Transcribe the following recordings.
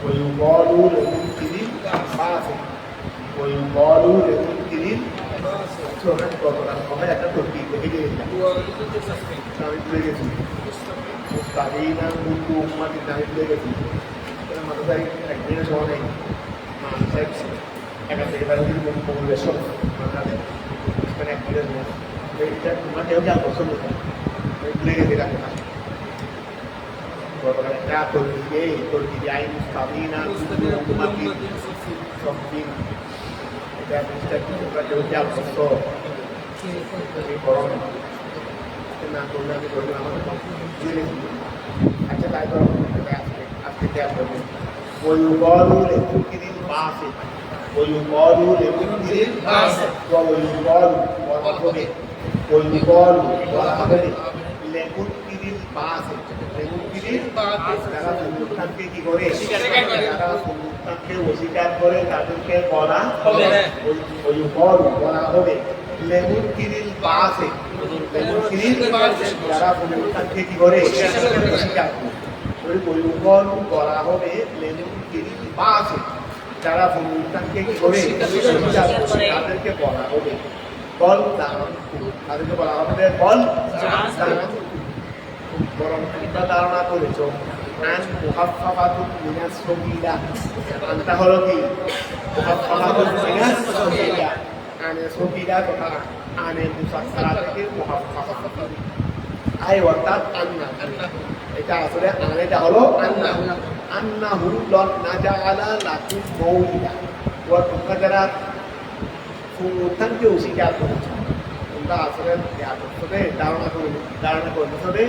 ويقال لمنكر فاسق ويقال لمنكر শোনেন কতটা সময় একটা তরকিব লিখে দিয়েছিলাম আমি ভুলে গেছি মুস্তাকিনা মুকু উম্মাতি আমি ভুলে গেছি মাদ্রাসায় একদিনের সময় নেই এখান থেকে তারা যদি পরিবেশন এখানে একদিনের সময় এইটা তোমরা কেউ যা পছন্দ করে আমি ভুলে গেছি এটা কথা গতকাল একটা তরকিবে আইন মুস্তাকিনা মুকু উম্মাতি সবদিন তোমরা কেউ যা পছন্দ করো না করলে আমি করবো আমাকে জেনে আচ্ছা তাই করো আজকে দেওয়া করবো ويقال لمنكر فاسق ويقال لمنكر فاسق ويقال ورحمه ويقال ورحمه لمنكر فاسق لمنكر فاسق যারা সুন্নাতকে কি করে যারা সুন্নাতকে অস্বীকার করে তাদেরকে বলা হবে ويقال বলা হবে لمنكر فاسق لمنكر فاسق যারা সুন্নাতকে কি করে অস্বীকার করে পরিবহন করা হবে যারা অনুষ্ঠানকে কি করে তাদেরকে বলা হবে বল তাদেরকে বলা হবে বল বরং তোমরা ধারণা করেছো আন মুহাফফাতুন মিনাস সগীরা আনটা হলো কি মুহাফফাতুন মিনাস সগীরা আনে সগীরা তথা আনে মুসাক্কারা থেকে মুহাফফা আই অর্থাৎ আন্না এটা আসলে এটা হলো আন্নাহু লন নাজাআলা লাকুম মাউলিদা ওয়া তোমরা যারা সুন্নাতকে অস্বীকার করেছো তোমরা আসলে ধারণা করবে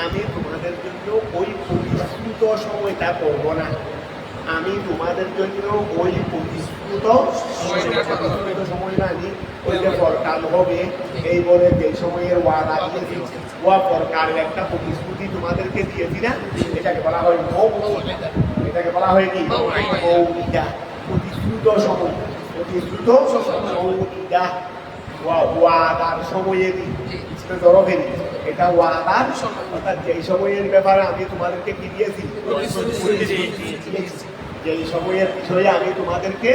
আমি তোমাদের জন্য ওই প্রতিশ্রুত সময়টা করবো না আমি তোমাদের জন্য ওই প্রতিশ্রুত সময় মানে ওইটা পরকাল হবে এই বলে যে সময়ের ওয়াদা দিয়েছি ওয়া পরকালের একটা প্রতিশ্রুতি তোমাদেরকে দিয়েছি না এটাকে বলা হয় মৌলিদা এটাকে বলা হয় কি মৌলিদা প্রতিশ্রুত সময় প্রতিশ্রুত মৌলিদা ওয়াদার সময়ে জরফের এটা ওয়াদার অর্থাৎ যেই সময়ের ব্যাপারে আমি তোমাদেরকে কি দিয়েছি যেই সময়ের বিষয়ে আমি তোমাদেরকে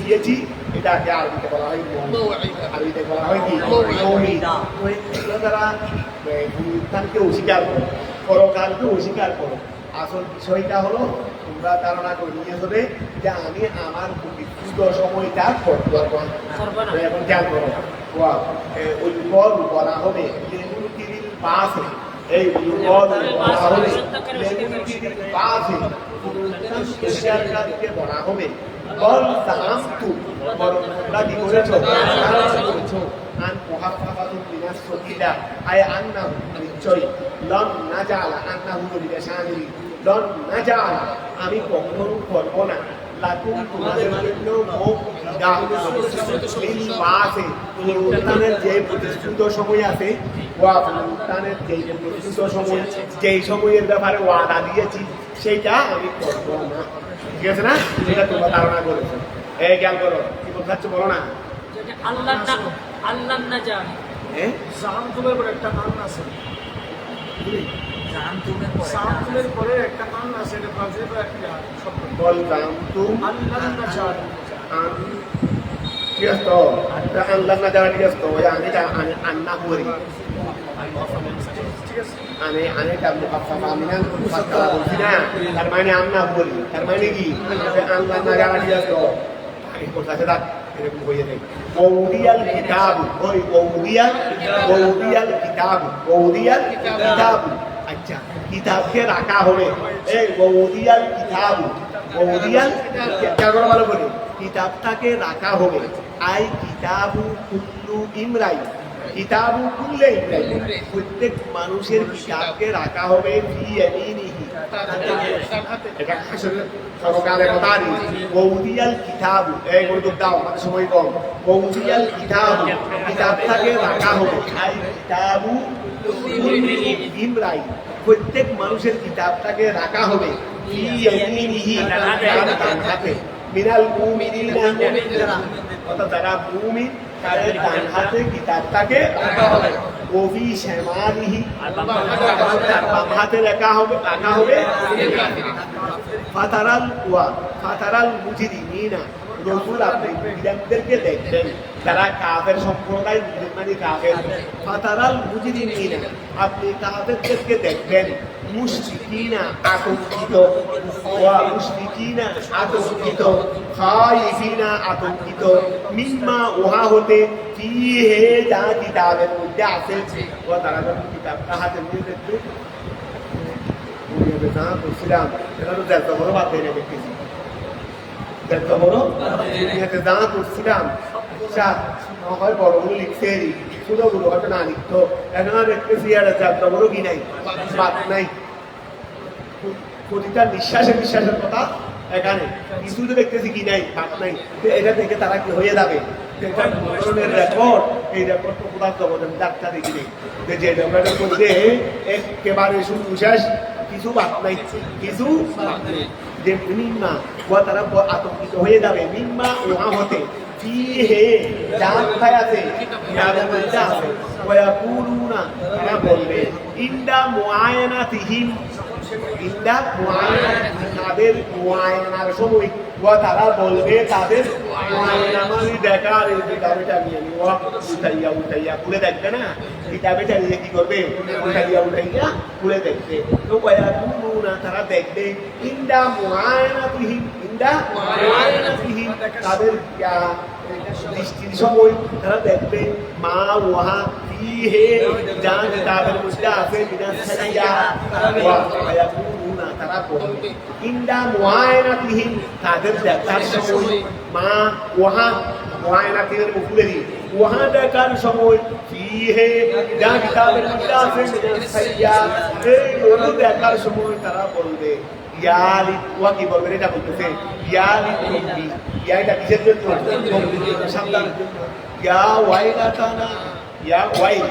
দিয়েছি এটাকে আরবিতে বলা হয় আরবিতে বলা হয় কি তারা অনুষ্ঠানকে অস্বীকার করো পরকালকে অস্বীকার করো আসল বিষয়টা হলো তোমরা ধারণা করে নিয়ে হবে যে আমি আমার প্রতিশ্রুত সময়টা করবো এখন খেয়াল করো ওই বল বলা হবে পাশে এই বল বলা হবে পাশে বলা হবে বল তাহামতু বরং তোমরা কি করেছো আন মুহাফফাতুন মিনাস সগীরা আই আন্নাহু নিশ্চয়ই লন নাজালা আন্নাহু লিশানিল লন নাজালা আমি কখনো করব না লাকুম তোমাদের জন্য অনুষ্ঠানের যে প্রতিশ্রুত সময় আছে অনুষ্ঠানের যে প্রতিশ্রুত সময় যেই সময়ের ব্যাপারে ওয়াদা দিয়েছি সেইটা আমি করব না ঠিক আছে না সেটা তোমরা ধারণা করেছো এই জ্ঞান করো কি বলছো বলো না আল্লাহ না জানে জাহান্নামের পরে একটা নাম আছে জাহান্নামের পরে একটা নাম আছে এটা ফাজিল একটা শব্দ বল জাহান্নাম আল্লাহ না জানে কি আছে আল্লাহ না জানে কি আছে ওই আমি আন্না করি আমি তার মুহাফফা আমি না মুহাফফা বলছি না তার মানে আন্না করি তার মানে কি আল্লাহ না জানে কি আছে এই কথাটা এরকম হয়ে যায় ওদিয়াল কিতাব ওই ওদিয়াল কিতাব আচ্ছা কিতাবকে রাখা হবে এই ওদিয়াল কিতাব ওদিয়াল কেন ভালো করে কিতাবটাকে রাখা হবে আই কিতাবু কুল্লু ইমরাই কিতাবু কুল্লে ইমরাই প্রত্যেক মানুষের কিতাবকে রাখা হবে ফি ইয়ামিনিহি এটা আসলে সরকারের কথা নেই ওদিয়াল কিতাব এই গুরুত্ব দাও আমাদের সময় কম ওদিয়াল কিতাবটাকে রাখা হবে আই কিতাবু ইমরাই প্রত্যেক মানুষের কিতাবটাকে রাখা হবে ফি ইয়ামিনিহি তার হাতে মিনাল মুমিনিনা অর্থাৎ যারা মুমিন তাদের ডান হাতে কিতাবটাকে রাখা হবে ওফি শ্যামালিহি আর বাম হাতে রাখা হবে ফাতারাল মুজরিমিনা রসুল আপনি মুজরিমদেরকে দেখবেন যারা কাফের সম্প্রদায় মানে কাফের ফাতারাল মুজরিমিনা আপনি কাফেরদেরকে দেখবেন মুশরিকিনা আতঙ্কিত খাইফিনা আতঙ্কিত মিম্মা উহা হতে ফিহে যা কিতাবের মধ্যে আছে ও তারা যখন কিতাবটা হাতে নিয়ে দেখবে বলছিলাম এটা তো দেড় বড় বাদ দিয়ে দেখতেছি দেড় বড় জানা করছিলাম হয় বড়গুলো লিখছে ছোটগুলো হয়তো না লিখতো এখন দেখতেছি আর দেড় বড় কি নাই বাদ নাই প্রতিটা নিঃশ্বাসের কথা এখানে কিছু তো দেখতেছি কি নাই বাদ নাই এটা দেখে তারা কি হয়ে যাবে ধরনের রেকর্ড এই রেকর্ড তো কোথাও জগতের ডাক্তার দেখি নেই যে রেকর্ডের মধ্যে একেবারে সুবিশেষ কিছু বাদ নাই কিছু যে মিম্মা তারা আতঙ্কিত হয়ে যাবে মিম্মা ওহা হতে ফিহে যা কোথায় আছে কিতাবের মধ্যে আছে ওয়াকুলুনা তারা বলবে ইনদা মুআয়ানাতিহিম তাদের মুআয়ানার সময় তারা বলবে তাদের মুআয়ানা মানে দেখার এই কিতাবটা নিয়ে উঠাইয়া খুলে দেখবে না কিতাবটা নিয়ে কি করবে উঠাইয়া খুলে দেখবে তো ওয়াকুলুনা তারা দেখবে ইনদা মুআয়ানাতিহিম তাদের দৃষ্টির সময় তারা দেখবে মা ওহা ফিহে যা কিতাবের মধ্যে আছে তারা বলবে ইনদা মুআয়ানাতিহিম তাদের দেখার সময় মা ওহা মুআয়ানাতিহিমের মুফুলেরি ওহা দেখার সময় ফিহে যা কিতাবের মধ্যে আছে এই ওগুলো দেখার সময় তারা বলবে ইয়ালি ওয়া কি বলবে এটা বলতেছে ইয়ালি তম্বি এটা কিসের জন্য সাবধানের জন্য ইয়া ওয়াইলাতানা ইয়া ওয়াইল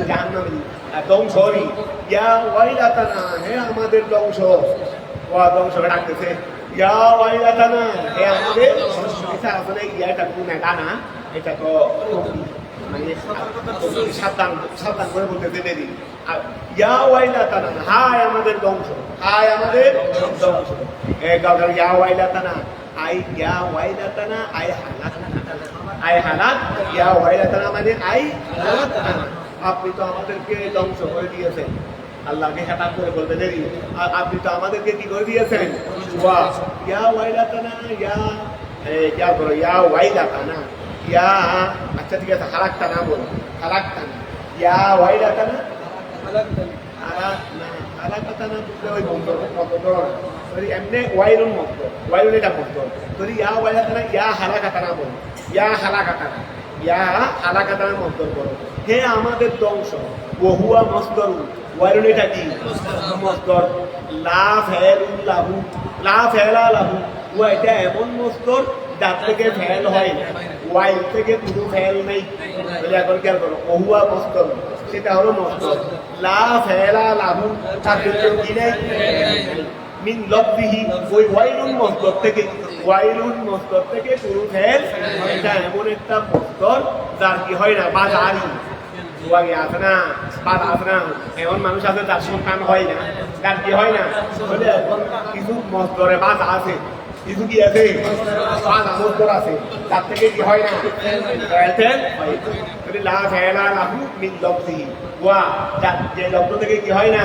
জাহান্নামী একদম সরি ইয়া ওয়াইলাতানা হে আমাদের ধ্বংস ওয়া ধ্বংস ডাকতেছে ইয়া ওয়াইলাতানা হে আমাদের এটা আসলে ইয়াটা কোন এটা না এটা তো মানে সাবধান করে বলতেছে দেরি ইয়া ওয়াইলাতানা হায় আমাদের ধ্বংস ইয়া ওয়াইলাতানা ইয়া ওয়াইলাতানা হালাক ইয়া ওয়াইলাতানা মানে হালাক আপনি তো আমাদেরকে ধ্বংস করে দিয়েছেন আল্লাহকে হেতাব করে বলতে দেরি আপনি তো আমাদেরকে কি করে দিয়েছেন ইয়া ওয়াইলাতানা ইয়া ওয়াইলাতানা ইয়া আচ্ছা ঠিক আছে হালাকতানা বলো হালাকতানা ইয়া ওয়াইলাতানা হালাকতানা ওই বন্ধ এমনি ওয়াইলুন মত ওয়াইলুন এটা মত যদি ইয়া ওয়াইলাতানা ইয়া হালাকাতানা বলো ইয়া হালাকাতানা মন্তর বলো হে আমাদের ধ্বংস ওহুয়া মসদর ওয়াইলুন এটা কি মসদর লা ফেলা লাহু ও এটা এমন মসদর যার থেকে ফেল হয় ওয়াইল থেকে কোনো ফেল নেই এখন খেয়াল করো ওহুয়া মসদর সেটা হলো মসদর লা ফেলা লাহু তার জন্য কি নেই মিন লফজিহি ওই ওয়াইলুন মসদর থেকে পুরো ফেল এটা এমন একটা মসদর যার কি হয় না বা জারি ওয়াগে আছে না বাদ আছে না এমন মানুষ আছে তার সন্তান হয় না তার কি হয় না বলে এখন কিছু মসদরে বাদ আছে কিছু কি আছে মসদর আছে তার থেকে কি হয় না লা ফেলা লাহু মিন লফজিহি ওয়া যে লফজ থেকে কি হয় না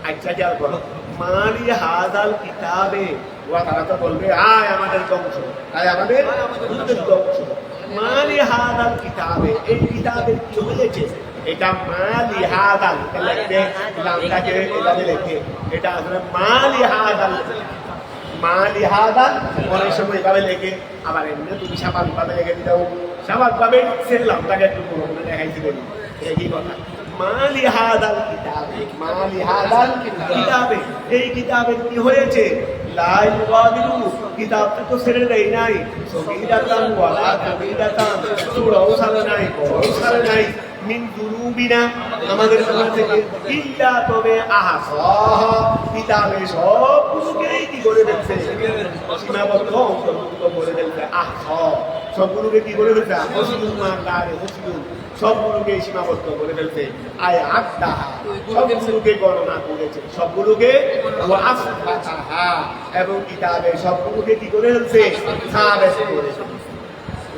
আচ্ছা খেয়াল করো মালি হাদাল কিতাবে ওয়া তারা তো বলবে আয় আমাদের ধ্বংস মালি হাদাল কিতাবে এই কিতাবের কি হয়েছে এটা মালি হাদাল লিখতে লামটাকে এভাবে লেখে এটা আসলে মালি হাদাল অনেক সময় এভাবে লেখে আবার এমনি তুমি স্বাভাবিকভাবে লেখে দিতেও স্বাভাবিকভাবে সে লামটাকে একটু পুরোনো দেখাইছি বলি একই কথা মালি হাদাল কিতাবে এই কিতাবের কি হয়েছে লা ইউগাদিরু কিতাবটা তো ছেড়ে দেয় নাই সগীরাতান ওয়ালা কাবীরাতান ছোটও ছাড়ে নাই বড়ও ছাড়ে নাই মিন দুরুবিনা আমাদের কাছ থেকে ইল্লা তবে আহসাহ কিতাবে সব কিছুকেই কি করে ফেলছে সীমাবদ্ধ অন্তর্ভুক্ত করে ফেলছে আহসাহ সবগুলোকে কি করে ফেলছে মুসলিমান গায়ে মুসলিম সবগুলোকে সীমাবদ্ধ করে ফেলছে আয় আদাহা সবগুলোকে গণনা করেছে সবগুলোকে ওয়াসবাতাহা এবং কিতাবে সবগুলোকে কি করে ফেলছে সাবেত করেছে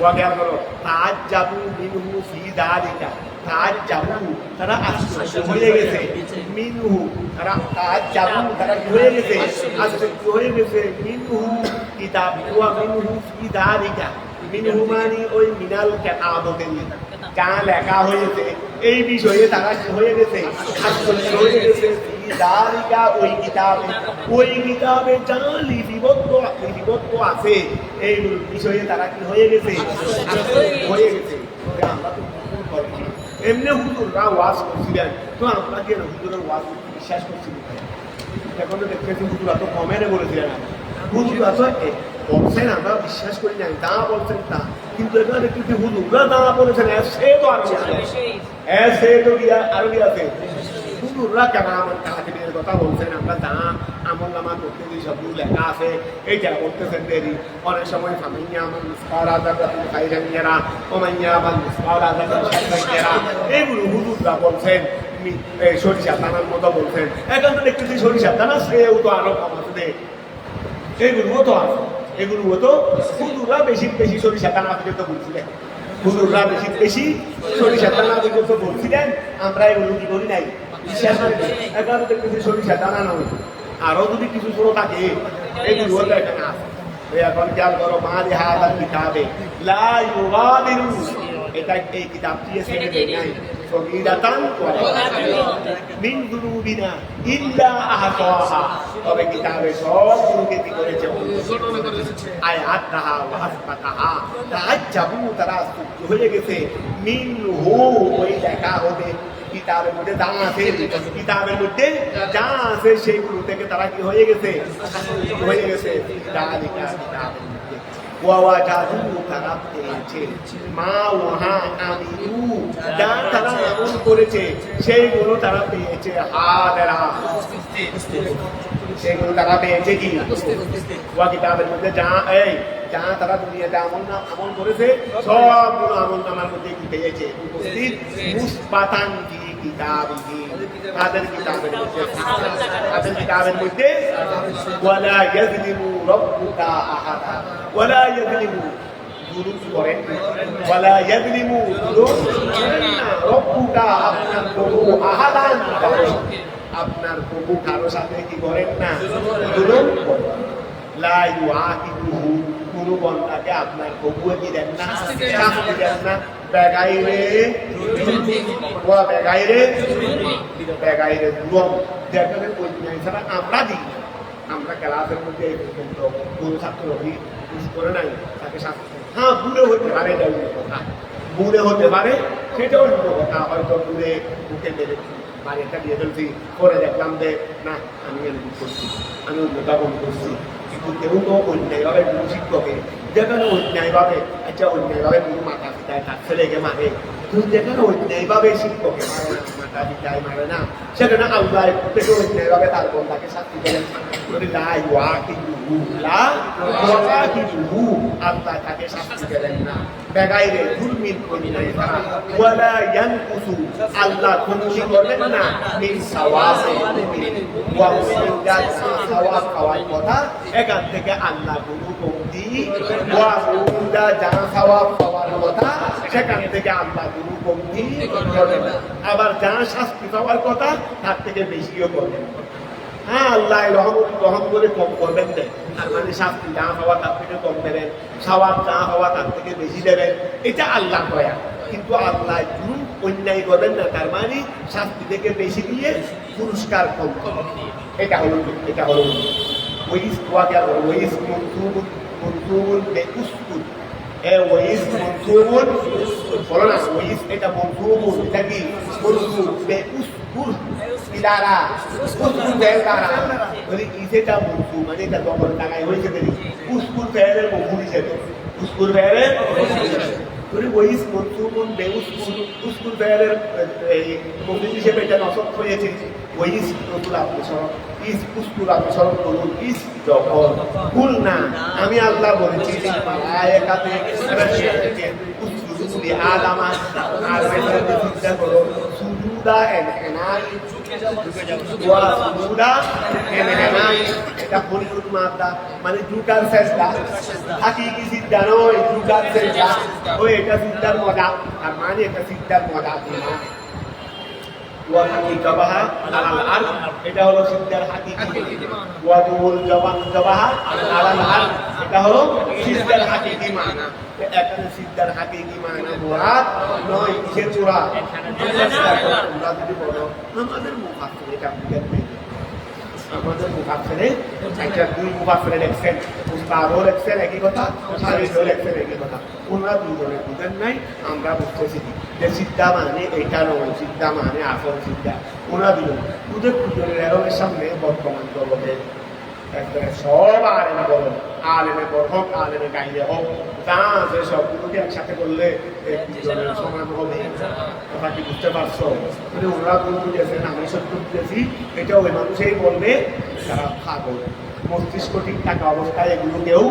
ওয়া খেয়াল করো তাআজ্জাবু মিনহু ফি যালিকা তাআজ্জাবু তারা আশ্চর্য হয়ে গেছে মিনহু তারা কি হয়ে গেছে আশ্চর্য হয়ে গেছে মিনহু কিতাব ওয়া মিনহু ফি যালিকা মিনহু মানে ওই মিনাল কিতাবতে যা লেখা হয়েছে এই বিষয়ে তারা কি হয়ে গেছে আশ্চর্য হয়ে গেছে যালিকা ওই কিতাবে যা লিপিবদ্ধ আছে এই বিষয়ে তারা কি হয়ে গেছে হয়ে গেছে আমরা তো এমনি হুজুররা ওয়াজ করছিলেন তো আমরা কি হুজুরের ওয়াজ বিশ্বাস করছিলাম এখন তো দেখতেছি হুজুরা তো কমেন্টে বলেছিলেন হুজুরা তো বলছেন আমরা বিশ্বাস করি না তা বলছেন তা কিন্তু এখানে দেখতেছি হুজুররা তা বলেছেন সে তো আরো কি আছে হুজুররা কেন আমার কাহাতিবের কথা বলছেন আমরা তা আমল নামা করতে দিই সবগুলো লেখা আছে এইটা বলতেছেন দেরি অনেক সময় ফামাইয়া আমার মিসকাল আযাবাতুল খাইরানিয়ারা ওমাইয়া আমার মিসকাল আযাবাতুল শাররানিয়ারা এগুলো হুজুররা বলছেন সরিষা দানার মতো বলছেন এখন তো দেখতেছি সরিষা দানা সেও তো আরো কম আছে এগুলোও তো আছে এগুলোও তো হুজুররা বেশি সরিষা দানা পর্যন্ত বলছিলেন হুজুররা বেশি সরিষা দানা পর্যন্ত বলছিলেন আমরা এগুলো কি করি নাই বিশ্বাস করি এখন দেখতেছি সরিষা দানা নয় আরো যদি কিছু ছোট থাকে এগুলো তো এখানে আছে এখন খেয়াল করো মা হাদাল কিতাবে লা ইউগাদিরু এটা এই কিতাবটি ছেড়ে দেয় নাই সগীরাতান মিন যুনুবিনা ইল্লা আহসাহা তবে কিতাবে সবগুলোকে কি করেছে আয়াতহা ওয়া আসবাতাহা তাআজ্জাবু তারা আশ্চর্য হয়ে গেছে মিনহু ওই লেখা হবে কিতাবের মধ্যে যা আছে সেইগুলো থেকে তারা কি হয়ে গেছে তারা পেয়েছে মা ওহা আমিনু যা তারা আমল করেছে সেইগুলো তারা পেয়েছে সেগুলো তারা পেয়েছে কি ওয়া কিতাবের মধ্যে যা তারা দুনিয়াতে আমল করেছে সবগুলো আমল নামার মধ্যে কি পেয়েছে উপস্থিত মুসবাতান কি কিতাবিহি তাদের কিতাবের মধ্যে ওয়ালা ইয়াযলিমু রাব্বুকা আহাদা ওয়ালা ইয়াযলিমু জুলুম করেন ওয়ালা ইয়াযলিমু রাব্বুকা আপনার প্রভু আহাদান আপনার প্রভু কারো সাথে কি করেন না জুলুম করেন লা ইউআকিবুহু কোনো বন্দাকে আপনার প্রভুয়ে কি দেন না শাস্তি দেন না বেগাইরে জুলুম যেখানে ওই ছাড়া আমরা দিই আমরা ক্লাসের মধ্যে কোনো ছাত্র করে নাই তাকে শাস্তি হ্যাঁ বুড়ে হতে পারে এটা অন্য কথা বুড়ে হতে পারে সেটা অন্য কথা হয়তো বুড়ে মুখে মেরেছি বাড়িটা দিয়ে ফেলছি করে দেখলাম যে না আমি এরকম করছি আমি অন্যটা বন্ধ করছি কিন্তু কেউ তো অন্যায়ভাবে কোনো শিক্ষকে যেখানে অন্যায়ভাবে অন্যায়ভাবে কোনো মাথা পিতায় তার ছেলেকে মারে কিন্তু যেখানে অন্যায়ভাবে শিক্ষকে মারে না মাথা পিতায় মারে না সেখানে আল্লাহ থেকে অন্যায়ভাবে তার বন্ধাকে শাস্তি দেন আল্লাহ তাকে শাস্তি দেন না বেগাইরে জুলমিন অন্যায় ছাড়া ওয়ালা ইয়ানকুসু আল্লাহ কোনো কি করবেন না মিন সাওয়াবে ওয়া মুমিনরা সাওয়াব পাওয়ার কথা এখান থেকে আল্লাহ কোনো কমতি ওয়া মুমিনরা যা সাওয়াব পাওয়ার কথা সেখান থেকে আল্লাহ কোনো কমতি করবেন না আবার যা শাস্তি পাওয়ার কথা তার থেকে বেশিও করবেন হ্যাঁ আল্লাহ রহম করে কম করবেন দেন তার মানে শাস্তি যা হওয়া তার থেকে কম দেবেন সওয়াব যা হওয়া তার থেকে বেশি দেবেন এটা আল্লাহ দয়া কিন্তু আল্লাহ জুলুম অন্যায় করবেন না তার মানে শাস্তি থেকে বেশি দিয়ে পুরস্কার কম করবেন এটা হলো ওয়াইস ওয়াকা ওয়াইস মনসুবুন বেউসকুত ওয়াইস মনসুবুন বলো না ওয়াইস এটা মনসুবুন এটা কি মনসুব বেউসকুত ইলারা উসকুর বেলারা বলি ইসেটা মনসু মানে এটা দমন লাগাই হয়েছে দেখি উসকুর বেলের মফুল হিসেবে উসকুর বেলের বলি ওইস মনসুবুন উসকুর বেলের মফুল হিসেবে এটা নসব হয়েছে ওইস নতুন আপনি সরব ইস উসকুর আপনি সরব করুন ইস যখন ভুল না আমি আল্লাহ বলেছি মালায়েকাতে উসকুর সুজুদি আদামা আদমের সিজদা করো সুজুদা এনহানাই ওয়া সুজুদা এনহানাই এটা পরিণত মাত্রা মানে দুটার চেষ্টা হাকিকি সিজদা নয় দুটার চেষ্টা ওই এটা সিজদার মজা আর মানে এটা সিজদার মজা না ওয়াদুল জাবাহা আলাল আরদ এটা হলো সিজদার হাকিকি ওয়াদুল জাবাহা আলাল আরদ এটা হলো সিজদার হাকিকি মানা এখানে সিজদার হাকিকি মানা মুরাদ নয় কিসের মুরাদ তোমরা যদি বলো আমাদের মুফাসসির এটা বুঝবেন আমাদের মুফাসসিরে একটা দুই মুফাসসিরে লেখছেন উস্তাদও লেখছেন একই কথা শারীফও লেখছেন একই কথা ওনারা দুজনে বুঝেন নাই আমরা বুঝতেছি যে সিদ্ধা মানে এটা নয় সিদ্ধা মানে আসল সিদ্ধা ওনারা দুজন ওদের দুজনের এরমের সামনে বর্তমান জগতে একবারে সব আলেমে বলেন আলেমে বড় হোক আলেমে গাইলে হোক তা যে সবগুলোকে একসাথে করলে দুজনের সমান হবে কথা কি বুঝতে পারছো মানে ওনারা ভুল বুঝেছেন আমি সত্য বুঝেছি এটা ওই মানুষই বলবে যারা পাগল মস্তিষ্ক ঠিক থাকা অবস্থায় এগুলো কেউ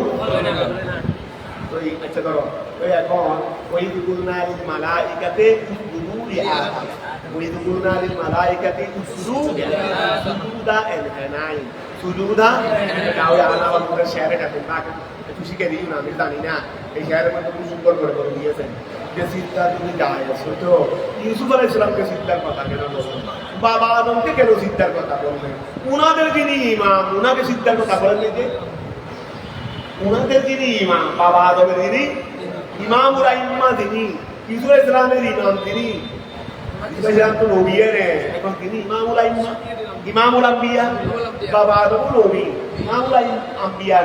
ওই আচ্ছা ধরো ওই এখন ওই দুগুলনারিল মালাইকাতে উসজুদু আদম ওই দুগুলনারিল মালাইকাতে সুজুদা এনহানাই সুজুদা এটা ওই আলাওয়ালের শেয়ারটা তোমরা একটু শিখে দিই না আমি জানি না এই শেয়ারের মধ্যে খুব সুন্দর করে দিয়েছেন যে সিদ্ধা তুমি গায়ে তো ইউসুফ আলাইহিস সালামকে সিদ্ধার কথা কেন বললেন বাবা আদমকে কেন সিদ্ধার কথা বললেন উনাদের যিনি ইমাম উনাকে সিদ্ধার কথা বলেন যে উনাদের যিনি ইমাম বাবা আদমের যিনি ইমামুল আইম্মা যিনি ইসুল ইসলামের ইমাম তিনি ইসলাম তো নবী এখন তিনি ইমামুল আইম্মা ইমামুল আম্বিয়া বাবা আদম নবী ইমামুল আম্বিয়া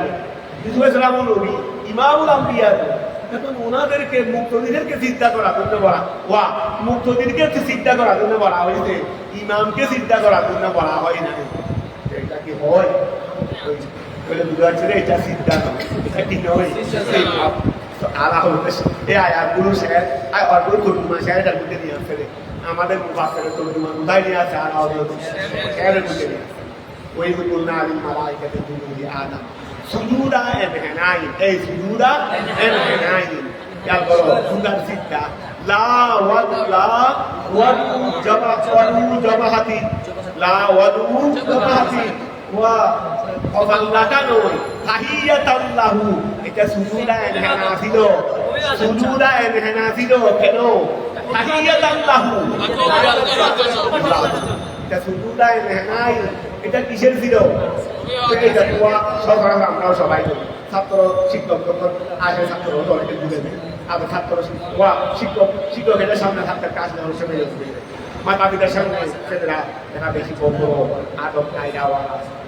ইসুল ইসলামও নবী ইমামুল আম্বিয়া এখন ওনাদেরকে মুক্তদিদেরকে চিন্তা করার জন্য বলা ওয়া মুক্তদিনকে চিন্তা করার জন্য বলা হয়েছে ইমামকে চিন্তা করার জন্য বলা হয় না এটা কি হয় বলে বুঝা যাচ্ছে এটা চিন্তা নয় এটা কি নয় এই আয়াতগুলো শেয়ার অল্পগুলো তর্জমা শেয়ারের মধ্যে নিয়ে আসছে আমাদের মুফাসসিরের তর্জমা উদাই নিয়ে আসছে আর শেয়ারের মধ্যে নিয়ে আসছে ওই বলনা আলিল মালাইকাতি সুজুদি আদম সুজুদা এনহানাই এই সুজুদা এনহানাই খেয়াল করো সুজার সিদ্ধা লা ওয়াদু জাবাহাতি লা ওয়াদু জাবাহাতি ওয়া অবাল্লাকা নয় তাহিয়াতাল্লাহু এটা সুজুদা এনহানা ছিল সুজুদা এনহানা ছিল কেন তাহিয়াতাল্লাহু এটা সুজুদা এনহানাই এটা কিসের ছিল এটা তো সবাই আমরাও সবাই ছাত্র শিক্ষক যখন আসে ছাত্র অনেকে বুঝে নেয় আবার ছাত্র শিক্ষকের সামনে থাকতে কাজ নেওয়ার সময় মাতা পিতার সামনে ছেলেরা দেখা বেশি বন্ধ আদব কায়দা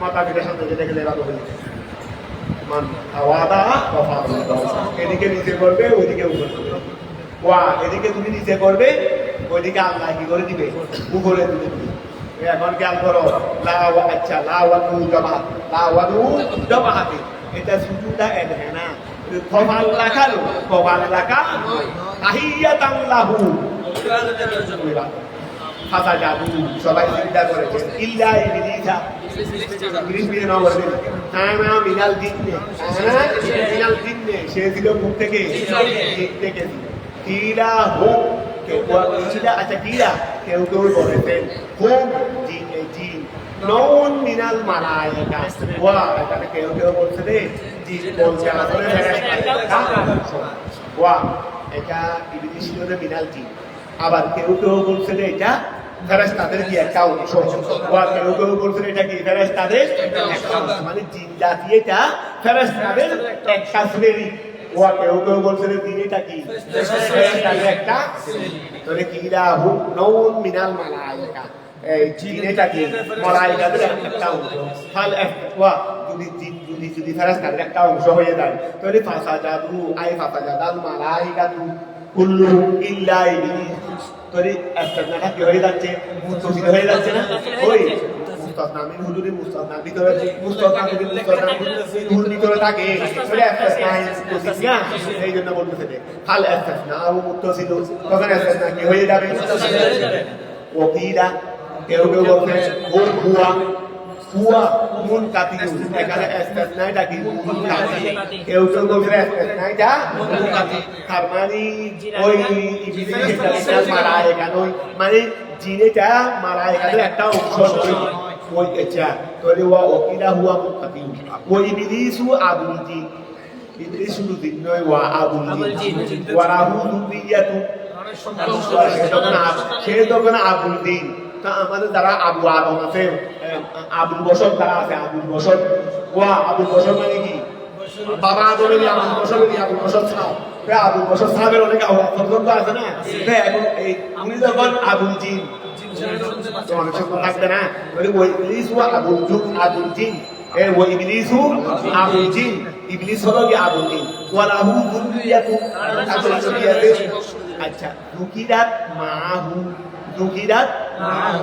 মাতা পিতার সামনে যেতে গেলে এরা বলে এদিকে নিচে করবে ওইদিকে উপরে ওয়া এদিকে তুমি নিচে করবে ওইদিকে আল্লাহ কি করে দিবে উপরে দিবে এখন খেয়াল করো আচ্ছা লাওয়াদু জাবাহাতি এটা সুজুদা এনহানা কবাল লাকালো কবাল লাকা তাহিয়াতান লাহু ফাসা জাদু সবাই চিন্তা করেছে ইল্লা ইবলিসা ইবলিস বিয়ে নাও বলবে না মিনাল জিন্নে মিনাল জিন্নে সে ছিল মুখ থেকে কিরা হো কেউ বলেছিল আচ্ছা কিরা কেউ বলেছেন হোম জিন নন মিনাল মালাইকা ওয়া এখানে কেউ বলছে রে জিন বলছে আসলে ওয়া এটা ইবলিস ছিল মিনাল জিন আবার কেউ বলছে যে এটা ফেরেশতাদের কি একটা অংশ ওয়া কেউ বলছে এটা কি ফেরেশতাদের একটা অংশ মানে জিন জাতি এটা ফেরেশতাদের একটা শ্রেণী ওয়া কেউ বলছে যে জিন এটা কি ফেরেশতাদের একটা তাহলে কিরা হু নউন মিনাল মালাইকা এই জিন এটা কি মালাইকাদের একটা অংশ ফাল ওয়া যদি ফেরেশতাদের একটা অংশ হয়ে যায় তাহলে ফাসাজাদু ফাসাজাদাল মালাইকাতু কুল্লু ইল্লা ইবলিস তোরে আস্তানাটা কি হয়ে যাচ্ছে মুস্তাফিদ হয়ে যাচ্ছে না ওই মুস্তাফনামিন হুজুরি মুস্তাফনা ভিতরে মুস্তাফনামিন ভিতরে থাকে তোরে আস্তানাই মুস্তাফিয়া এই জন্য বলতেছে যে হাল আস্তানা ও মুস্তাফিদ তখন আস্তানা কি হয়ে যাবে ওকিরা কেউ বলছে ও হুয়া মুনকাতিউ এখানে ইসতিসনাটা কি মুনকাতি কেউ কেউ বলছে ইসতিসনাটা মুনকাতি তার মানে ওই ইবলিসের মালায়েকা নয় মানে জিনেটা মালায়েকাদের একটা অংশ ওই আচ্ছা তাহলে ওকিলা হুয়া মুনকাতি ওই ইবলিসু আবুল জিন ইবলিস শুধু জিন নয় ওয়া আবুল জিন ওয়া রাহু দুবিয়াতু সে তখন আবুল দিন তা আমাদের যারা আবু আদম আছে আবুল বসর যারা আছে আবুল বসর ওয়া আবুল বসর মানে কি বাবা আদমের আবুল বসর ছাও আবুল বসর সাহেবের অনেক পর্যন্ত আছে না এখন এই উনি যখন আবুল জিন অনেক সময় থাকবে না ওই ইবলিস ওয়া আবুল জিন ওই ইবলিসু আবুল জিন ইবলিস হলো কি আবুল জিন ওয়া লাহু যুররিয়াতু আচ্ছা দুকিরাত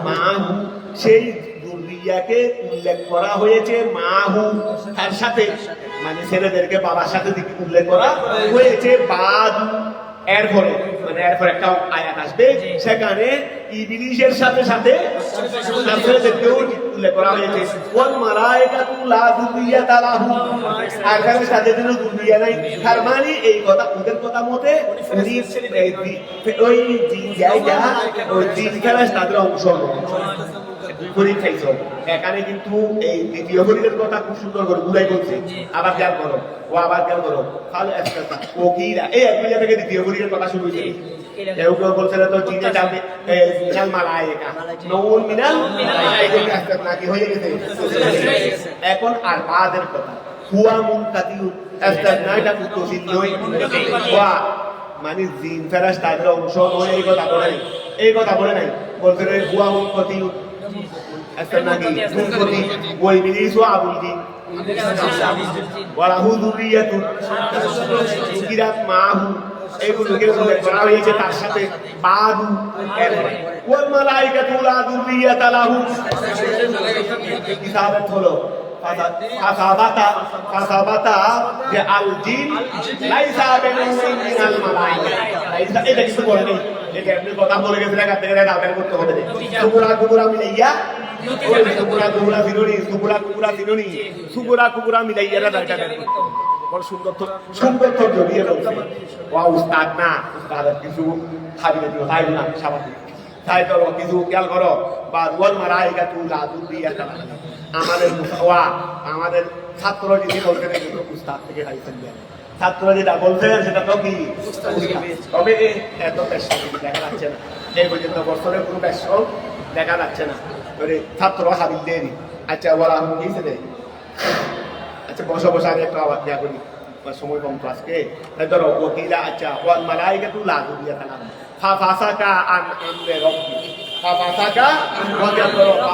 মাহু সেই যুররিয়াকে উল্লেখ করা হয়েছে মাহু তার সাথে মানে ছেলেদেরকে বাবার সাথে উল্লেখ করা হয়েছে বাদু এরপরে মানে এরপর একটা আয়াত আসবে সেখানে ইবলিসের সাথে সাথে ছেলেদেরকেও উল্লেখ করা হয়েছে ওয়াল মালায়েকাতু লা যুররিয়াতা লাহু আর কারণে তাদের জন্য যুররিয়া নাই তার মানে এই কথা ওদের কথা মতে উনি ওই জিন জায়গা ওই জিন খেলা তাদের অংশ গরিব খাইছো এখানে কিন্তু এই দ্বিতীয় গরিবের কথা খুব সুন্দর করে বুঝাই বলছে আবার খেয়াল করো ও আবার খেয়াল করো তাহলে ও কিরা এই এক মিনিট থেকে দ্বিতীয় গরিবের কথা শুরু হয়েছে কেউ কেউ বলছে তো জিনে যাবে মিনাল মালায়েকা নউল মিনাল মালায়েকা নাকি হয়ে গেছে এখন আর বাদের কথা হুয়া মুনকাতিউ ইসতিসনাটা মুতসিল নয় ওয়া মানে জিন ফেরেশতা তাদের অংশ নয় এই কথা বলে নাই বলতে হুয়া মুনকাতিউ ইসতিসনাকি মুনকাতি ওয়া ইবলিসু আবুল জিন ওয়া লাহু যুররিয়াতুন কিরাত মাহু এগুলোকে উল্লেখ করা হয়েছে তার সাথে বাদু ওয়াল মালায়েকাতু লা যুররিয়াতা লাহু কিতাবাত হলো ফাসাবাতা যে আল জিন লাইসা মিনাল মালায়েকা এটা কিছু বলে নেই এটা আপনি কথা বলে গেছেন এখান থেকে দাবের করতে হবে সুবুরা মিলাইয়া সুবুরা মিলাইয়া দাইটা বড় সুন্দর জড়িয়ে রয়েছে উস্তাদ না উস্তাদের কিছু খাবিয়ে দিল তাই না স্বাভাবিক তাই করো কিছু খেয়াল করো বা ওয়াল মালায়েকাতু লা যুররিয়াতা আমাদের ছাত্র যদি বলতে উস্তাদ থেকে খাইছেন ছাত্র যেটা বলছেন সেটা তো কি তবে এত ব্যস্ত দেখা যাচ্ছে না এই পর্যন্ত বছরের কোনো ব্যস্ত দেখা যাচ্ছে না ছাত্র হাবিল দেয়নি আচ্ছা বলা গিয়েছে দেয় আচ্ছা বসে আমি একটু আওয়াজ দেওয়া করি সময় কম তো আজকে ধরো ওকিলা আচ্ছা ওয়াল মালায়েকাতু লা যুররিয়াতা লাহু ফাসাকা আন আমরে রাব্বি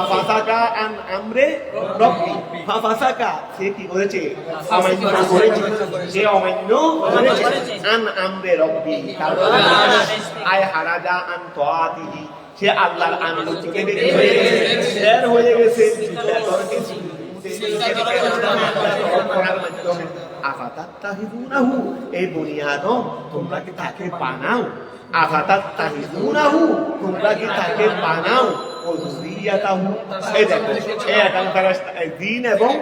ফাসাকা আন আমরে রাব্বি ফাসাকা সে কি করেছে অমান্য করেছে সে অমান্য করেছে আন আমরে রাব্বি তারপর আয় হারাজা আন তাআতিহি সে আল্লাহর আনুগত্য থেকে বের হয়ে গেছে আফাতাত্তাহিদুনাহু এই বনি আদম তোমরা কি তাকে বানাও আফাতাত্তাহিদুনাহু তোমরা কি তাকে বানাও ও যুররিয়াতাহু এই দেখো এই এখানকার জিন এবং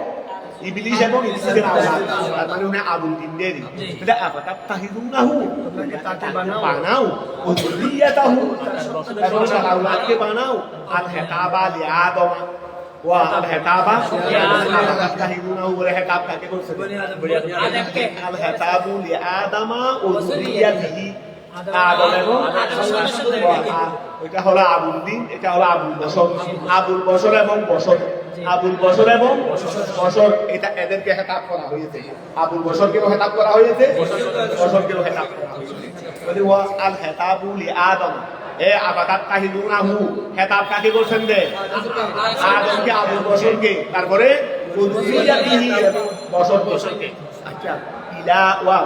ইবলিস এবং ইবলিসের আওলাদ তার মানে উনি আবুল জিনদেরই এটা আফাতাত্তাহিদুনাহু তোমরা কি তাকে বানাও ও যুররিয়াতাহু এবং তার আওলাদকে বানাও আল হেতাবা লি আদম ওয়াল হেতাবা তাহিদুনাহু বলে হেতাব কাকে বলছে আল হেতাবু লি আদামা ও যুররিয়াতিহি আদম এবং এটা হলো আবুল দিন এটা হলো আবুল বশর এবং বশর এটা এদেরকে হেতাব করা হয়েছে আবুল বশরকেও হেতাব করা হয়েছে বশরকেও হেতাব করা হয়েছে বলি ওয়া আল হেতাবু লি আদম এ আবাদাত তাহিদুনাহু হেতাব কাকে বলছেন দে আদমকে আবুল বশরকে তারপরে যুররিয়াতিহি বশরকে আচ্ছা ইলা ওয়া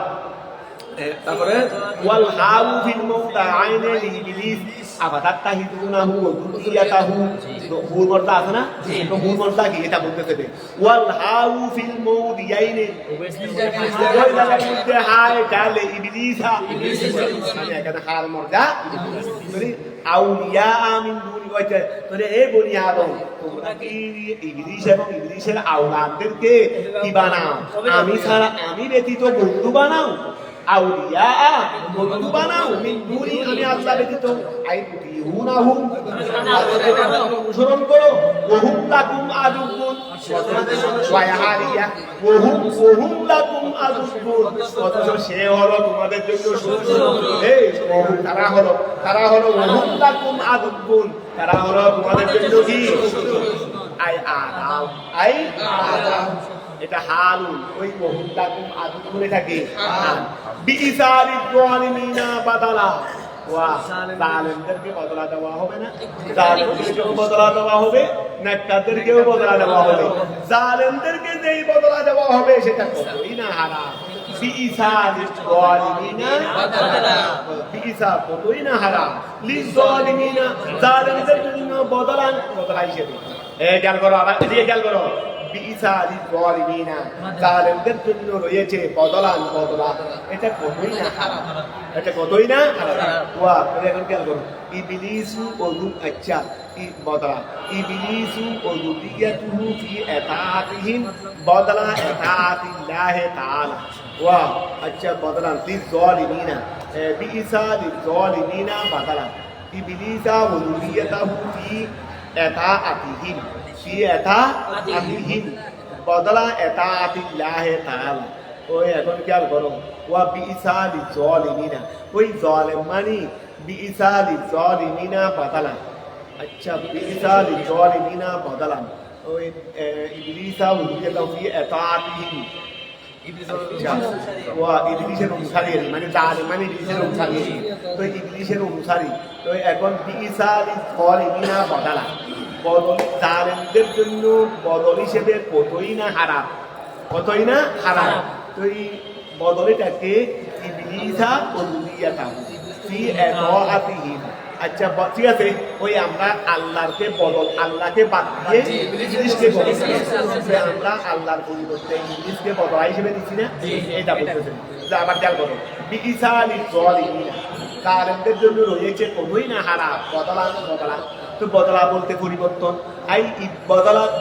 তারপরে ওয়াল হাউ ফিল মাউতা আইনে ইবলিস আবাদাত তাহিদুনাহু ওয়া যুররিয়াতাহু মূল মর্দা আছে না তো মূল মর্দা কি এটা বলতে হবে ওয়াল হাউ ফিল মাউদিয়াইনি ওই জায়গার মধ্যে হায় গালে ইবলিসা মানে এখানে হার মর্দা মানে আউলিয়া মিন দুনি ওয়াইতে মানে এই বনি আদম তোমরা কি ইবলিস এবং ইবলিসের আওলাদদেরকে কি বানাও আমি ছাড়া আমি ব্যতীত বন্ধু বানাও আউলিয়া বন্ধু বানাও মিন দুনি আমি আল্লাহ ব্যতীত আই তুতিহুনাহুম অনুসরণ করো ওহুম লাকুম আদুবুন ওয়াইহারিয়া ওহুম লাকুম আদুবুন অথচ সে হলো তোমাদের জন্য শত্রু এই তারা হলো ওহুম লাকুম আদুবুন তারা হলো তোমাদের জন্য কি আই আদাম এটা হালুন ওই ওহুম লাকুম আদুবুন থাকে বিইসারিদ যালিমিনা বাদালা ওয়া জালেমদেরকে বদলা দেওয়া হবে না জালেমদেরকেও বদলা দেওয়া হবে নেককারদেরকেও বদলা দেওয়া হবে জালেমদেরকে যেই বদলা দেওয়া হবে সেটা কতই না হারাম বিইসারিদ যালিমিনা বাদালা বিইসা কতই না হারাম লিযালিমিনা জালেমদের জন্য বদলা হিসেবে খেয়াল করো আবার এদিকে খেয়াল করো বিইসারিদ যালিমিনা জালেমদের জন্য রয়েছে বদলা এটা কতই না হারাম এটা কতই না ওয়া এখন খেয়াল করো ইবলিসু ওযু আচ্ছা বদলা ইবলিসু ওযুরিয়াতুহু ফি আতাআতিহিম বদলা আতাআতিল্লাহ তাআলা ওয়া আচ্ছা বদলা লিযালিমিনা বিইসারিদ যালিমিনা বদলা ইবলিসা ওযুরিয়াতুহু ফি আতাআতিহিম বদলা আতাআতিল্লাহ তাআলা ওই এখন খেয়াল করো ওয়া বিইসালি যালিমিনা ওই জালেম মানে বিইসালি যালিমিনা বদলা আচ্ছা বিইসালি যালিমিনা বদলা ওই ইবলিসা ওযুরিয়াতুহু ফি আতাআতিহিম ওয়া ইবলিসের অনুসারী মানে জালেম মানে ইবলিসের অনুসারী তো ইবলিসের অনুসারী তো এখন বিইসালি যালিমিনা বদলা বদল জালেমদের জন্য বদল হিসেবে কতই না হারাম তো এই বদলটাকে ইবলিসা ওযুরিয়াতা ফি আতাআতিহিম আচ্ছা ঠিক আছে ওই আমরা আল্লাহকে বাদ দিয়ে ইবলিসকে বদল আমরা আল্লাহর পরিবর্তে ইবলিসকে বদল হিসেবে দিছি না এটা বলতেছেন যে আবার খেয়াল করো বিইসালি যালিমিনা জালেমদের জন্য রয়েছে কতই না হারাম বদলা তো বদলা বলতে পরিবর্তন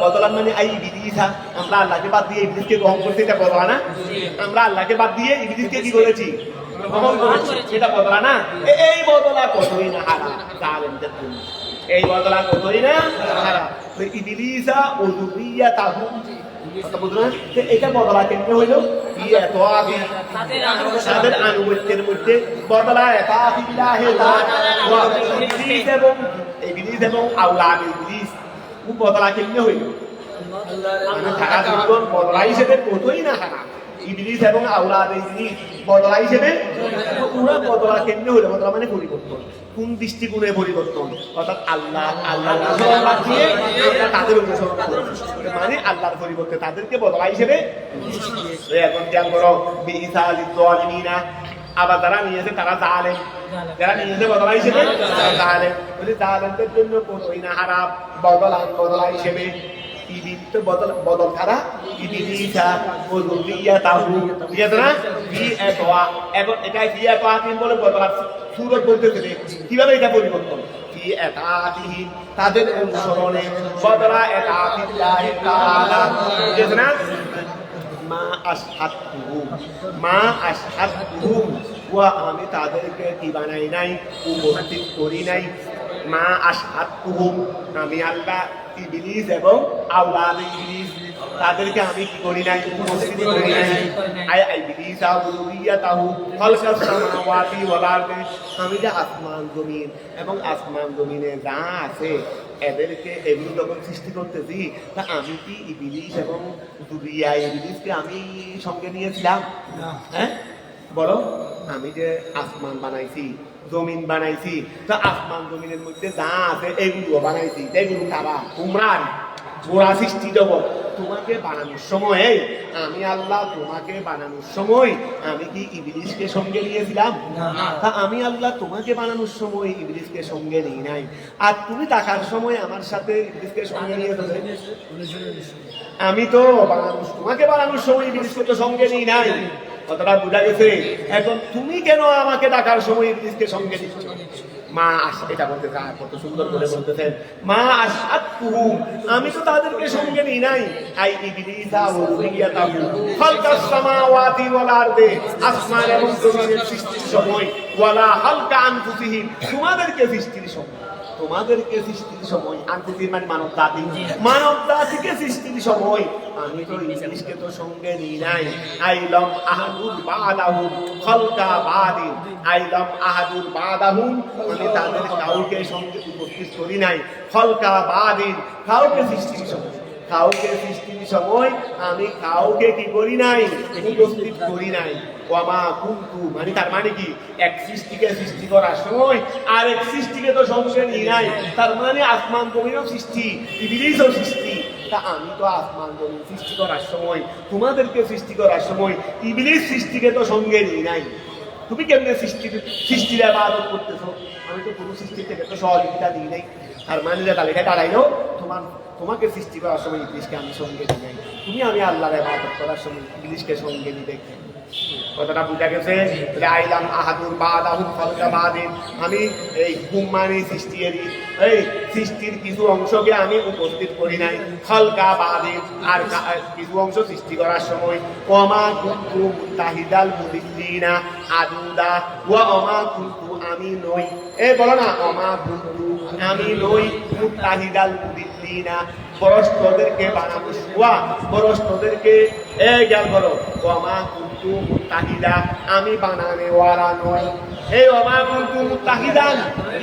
বদলা মানে ইবলিসা আমরা আল্লাহকে বাদ দিয়ে ইবলিসকে গ্রহণ করতে এটা বদলা না আমরা আল্লাহকে বাদ দিয়ে ইবলিসকে কি করেছি গ্রহণ করেছি এটা বদলা না এই বদলা কতই না হারাম জালেমদের জন্য এই বদলা কতই না হারাম তো ইবলিসা ওযুরিয়াতাহু এটা বদলা কেমনে হইল তাদের আনুগত্যের মধ্যে বদলা ইবলিস এবং আওলাদ ইবলিস বদলা কেমনে হইল মানে তারা দুজন বদলা হিসেবে কতই না হারাম ইবলিস এবং আওলাদ ইবলিস বদলা হিসেবে পুরো বদলা কেমনে হইল বদলা মানে পরিবর্তন কোন দৃষ্টিকোণে পরিবর্তন অর্থাৎ আল্লাহ দিয়ে আমরা তাদের অনুসরণ করব মানে আল্লাহর পরিবর্তে তাদেরকে বদলা হিসেবে এখন খেয়াল করো বিইসালিজ যালিমিনা আবার যারা নিয়েছে তারা জালেম যারা নিয়েছে বদলা হিসেবে জালেম বলে জালেমদের জন্য কতই না হারাম বদলা হিসেবে ইবিত বদল খারা ইবিলিসা ওযুরিয়াতাহু ইয়াদরা ফি আতওয়া এবং এটা ফি আতওয়াতিন বলে বদলা সূরত বলতেছে কিভাবে এটা পরিবর্তন ফি আতাআতিহি তাদের অনুসরণে বদলা আতাআতিল্লাহ তাআলা ইয়াদরা মা আশহাদতুহুম ওয়া আমি তাদেরকে কি বানাই নাই উপস্থিত করি নাই মা আশহাদতুহুম আমি আল্লাহ ইবলিস এবং আওলাদ ইবলিস তাদেরকে আমি কি করি নাই উপস্থিত করি নাই ইবলিস আউলিয়াতাহু খালকাস সামাওয়াতি ওয়াল আরদি আমি যে আসমান জমিন এবং আসমান জমিনে যা আছে এদেরকে এগুলো যখন সৃষ্টি করতেছি তা আমি কি ইবলিস এবং যুরিয়া ইবলিসকে আমি সঙ্গে নিয়েছিলাম হ্যাঁ বলো আমি যে আসমান বানাইছি জমিন বানাইছি তা আসমান জমিনের মধ্যে যা আছে এগুলো বানাইছি এগুলো কারা তোমরা গোড়া সৃষ্টি জগৎ তোমাকে বানানোর সময়, আমি আল্লাহ তোমাকে বানানোর সময় আমি কি ইবলিসকে সঙ্গে নিয়েছিলাম? তা আমি আল্লাহ তোমাকে বানানোর সময় ইবলিসকে সঙ্গে নিই নাই, আর তুমি টাকার সময় আমার সাথে ইবলিসকে সঙ্গে নিয়ে চলে। আমি তো তোমাকে বানানোর সময় ইবলিসকে তো সঙ্গে নিই নাই, কথাটা বোঝা গেছে? এখন তুমি কেন আমাকে ডাকার সময় ইবলিসকে সঙ্গে নিচ্ছ? মা এটা বলতে কত সুন্দর করে বলতেছেন, মা আশহাদতুহুম, আমি তো তাদেরকে সঙ্গে নিই নাই। আই ইবলিসা ওয়া যুররিয়াতাহু খালকাস সামাওয়াতি ওয়াল আরদি, আসমান এবং জমিনের সৃষ্টির সময়, ওয়ালা হালকা আনফুসিহিম, তোমাদেরকে সৃষ্টির সময়, তোমাদেরকে সৃষ্টির সময়, আনফুসিহিম মানে মানব জাতিকে সৃষ্টির সময় আমি তো ইবলিসকে তো সঙ্গে নিই নাই। আইলাম আহাদুল বাদাহুম খালকা বাদিন, আইলাম আহাদুল বাদাহুম, আমি তাদের কাউকে সঙ্গে উপস্থিত করি নাই। খালকা বাদিন, কাউকে সৃষ্টির সময়, কাউকে সৃষ্টির সময় আমি কাউকে কি করি নাই, উপস্থিত করি নাই। ওয়ামা কুনতু মানে তার মানে কি, এক সৃষ্টিকে সৃষ্টি করার সময় আর এক সৃষ্টিকে তো সঙ্গে নিই নাই, তার মানে আসমান জমিনও সৃষ্টি, ইবলিসও সৃষ্টি। তা আমি তো আসমান জমিন সৃষ্টি করার সময়, তোমাদেরকে সৃষ্টি করার সময় ইবলিস সৃষ্টিকে তো সঙ্গে নিই নাই। তুমি কেমনে সৃষ্টির ইবাদত করতেছো? আমি তো কোনো সৃষ্টি থেকে তো সহযোগিতা দিই নাই। আর মানে তাহলে এটা দাঁড়াইলো তোমাকে সৃষ্টি করার সময় ইবলিসকে আমি সঙ্গে দিই নাই, তুমি আমি আল্লাহর ইবাদত করার সময় ইবলিসকে সঙ্গে নিতে। কথাটা বুঝা গেছে? আইলাম আহাদুল বাদাহুম খালকা বাদিন, আমি এই হুম মানে এই সৃষ্টির কিছু অংশকে আমি উপস্থিত করি নাই। খালকা বাদিন, আর কিছু অংশ সৃষ্টি করার সময়। ওয়ামা কুনতু মুত্তাহিদাল মুদিল্লিনা আদুদা, ওয়ামা কুনতু আমি নই, বলো না, ওয়ামা কুনতু আমি নই মুত্তাহিদাল মুদিল্লিনা, পরস্পরদেরকে বানাবো, পরস্পরদেরকে জ্ঞান করো। ওয়ামা কুনতু মুত্তাহিদা, আমি বানানে ওয়ালা নই। ওয়ামা কুনতু মুত্তাহিদান,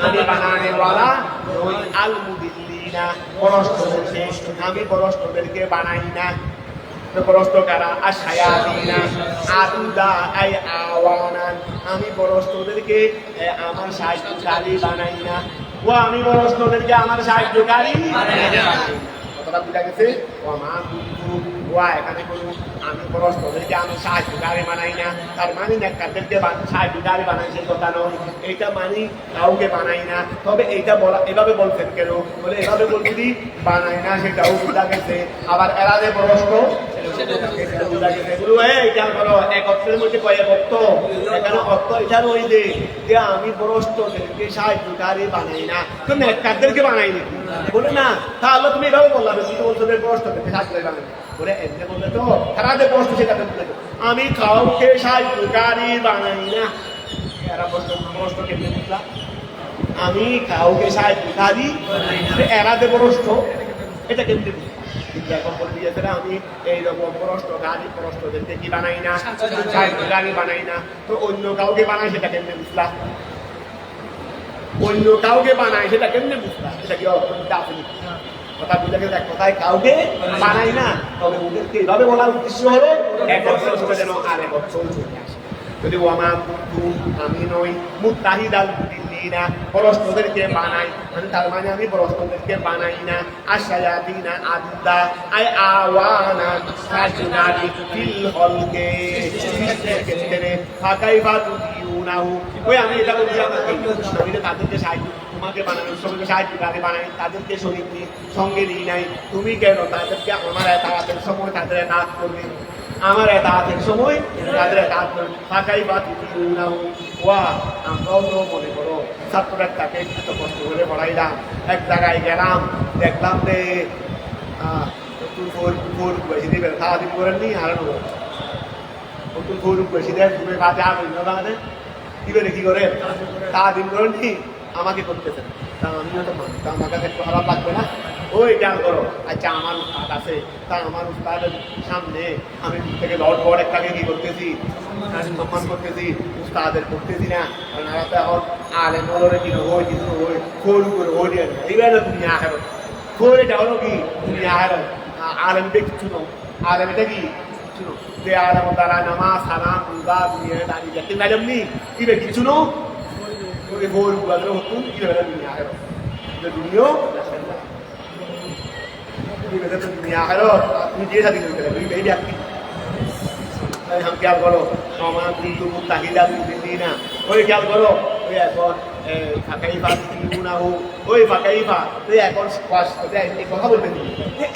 আমি বানানে ওয়ালা নই। আল মুদিল্লিনা, পরস্পরদেরকে, আমি পরস্পরদেরকে বানাই না। পরস্পর কারা? আশায়াতিনা আদুদা আই আওয়ানান, আমি পরস্পরদেরকে আমার সাহায্যকারী বানাই না। আমি পরস্পরদেরকে আমার সাহায্যকারী বানাই না। কথাটা বুঝা গেছে? ওয়ামা কুনতু, এখানে কোনো আমি পরস্পরদেরকে আমি সাহায্যকারী বানাই না, তার মানে নেককারদেরকে সাহায্যকারী বানাই সে কথা নয়, এইটা মানি কাউকে বানাই না। তবে এইটা বলা এভাবে বলছেন কেন? বলে এভাবে বলছি বানাই না, সেটাও বুঝা গেছে। আবার এরা যে পরস্পর বুঝা গেছে, এগুলো এইটা করো এক অর্থের মধ্যে কয়েক অর্থ, এখানে অর্থ এটা নয় যে আমি পরস্পরদেরকে সাহায্যকারী বানাই না, তো নেককারদেরকে বানাই নাকি? বলে না, তাহলে তুমি এভাবে বললাম, তুমি বলছো যে পরস্পরদেরকে সাহায্যকারী বানাই, বলে এমনি বললে তো তারা যে প্রশ্ন সেটা বলে আমি কাউকে সাহায্যকারী বানাই না। এরা প্রশ্ন কেমনে বুঝলাম? আমি কাউকে সাহায্যকারী, এরা যে প্রশ্ন এটা কেমনে বুঝলাম? কিন্তু এখন বলে দিয়েছে না, আমি এইরকম পরস্পরদেরকে কি বানাই না, সাহায্যকারী বানাই না, তো অন্য কাউকে বানাই সেটা কেমনে বুঝলাম? অন্য কাউকে বানাই সেটা কেমনে বুঝলাম? এটা কি অর্থনীতি আসেনি? কথা বুঝে গেছে, এক কথায় কাউকে বানাই না, তবে ওদেরকে এইভাবে বলার উদ্দেশ্য হলো এক অর্থ যেন আর এক অর্থ চলে আসে। যদি ওয়ামা কুনতু আমি নই মুত্তাহিদাল মুদিল্লিনা, পরস্পরদেরকে বানাই, মানে তার মানে আমি পরস্পরদেরকে বানাই না। আশায়াতিনা আদুদা আই আওয়ানা সাজুনারি ফিল হলকে, সৃষ্টির ক্ষেত্রে ফাকাইফা তুদিউনাহু, ওই আমি এটা বলছি আপনাকে, আমি তাদেরকে সাহায্য, তোমাকে বানানোর সময় সাহায্যকারী বানাই, তাদেরকে সঙ্গে নিই নাই। তুমি কেন তাদেরকে আমার এতাআতের সময় তাদের এতাআত করবে, আমার এতাআতের সময় তাদের এতাআত করবে। ফাঁকাই বা তুমি নাও ওয়া, আমরাও তো মনে করো ছাত্ররা তাকে এত কষ্ট করে পড়াইলাম, এক জায়গায় গেলাম, দেখলাম যে বেশি দিবে সারাদিন করেননি, আর বেশি দেয় তুমি কাজে আগে কি করে কি করে সারাদিন করেননি, আমাকে করতেছেন, তা আমিও তো তা আমার কাছে একটু খারাপ লাগবে না? ওই খেয়াল করো, আচ্ছা আমার উস্তাদ আছে, তা আমার উস্তাদের সামনে আমি থেকে লড় একটাকে কি করতেছি, সম্মান করতেছি, উস্তাদের করতেছি না, কারণ আমরা তো এখন আলেম বলরে কি ওই কিন্তু ওই খোর করে ওই এইবার তুমি আহের খোর, এটা হলো কি তুমি আহের আলেম দেখছো না, আলেম এটা কি যে আলেম তারা নামাজ হারাম রোজা দুনিয়া দাঁড়িয়ে যাচ্ছে না, যেমনি কি বে কিছু না ওই ভোর গুলো হতুন কি হবে দুনিয়া আহের দুনিয়াও दुनिया है तुम ये शादी नहीं करें हम क्या करो সমান কিন্তু মুতাহিদা মুমিনা ওই খেয়াল করো ওই এখন ফাকাইফা তিউনাহু ওই ফাকাইফা তুই এখন এই কথা বলবে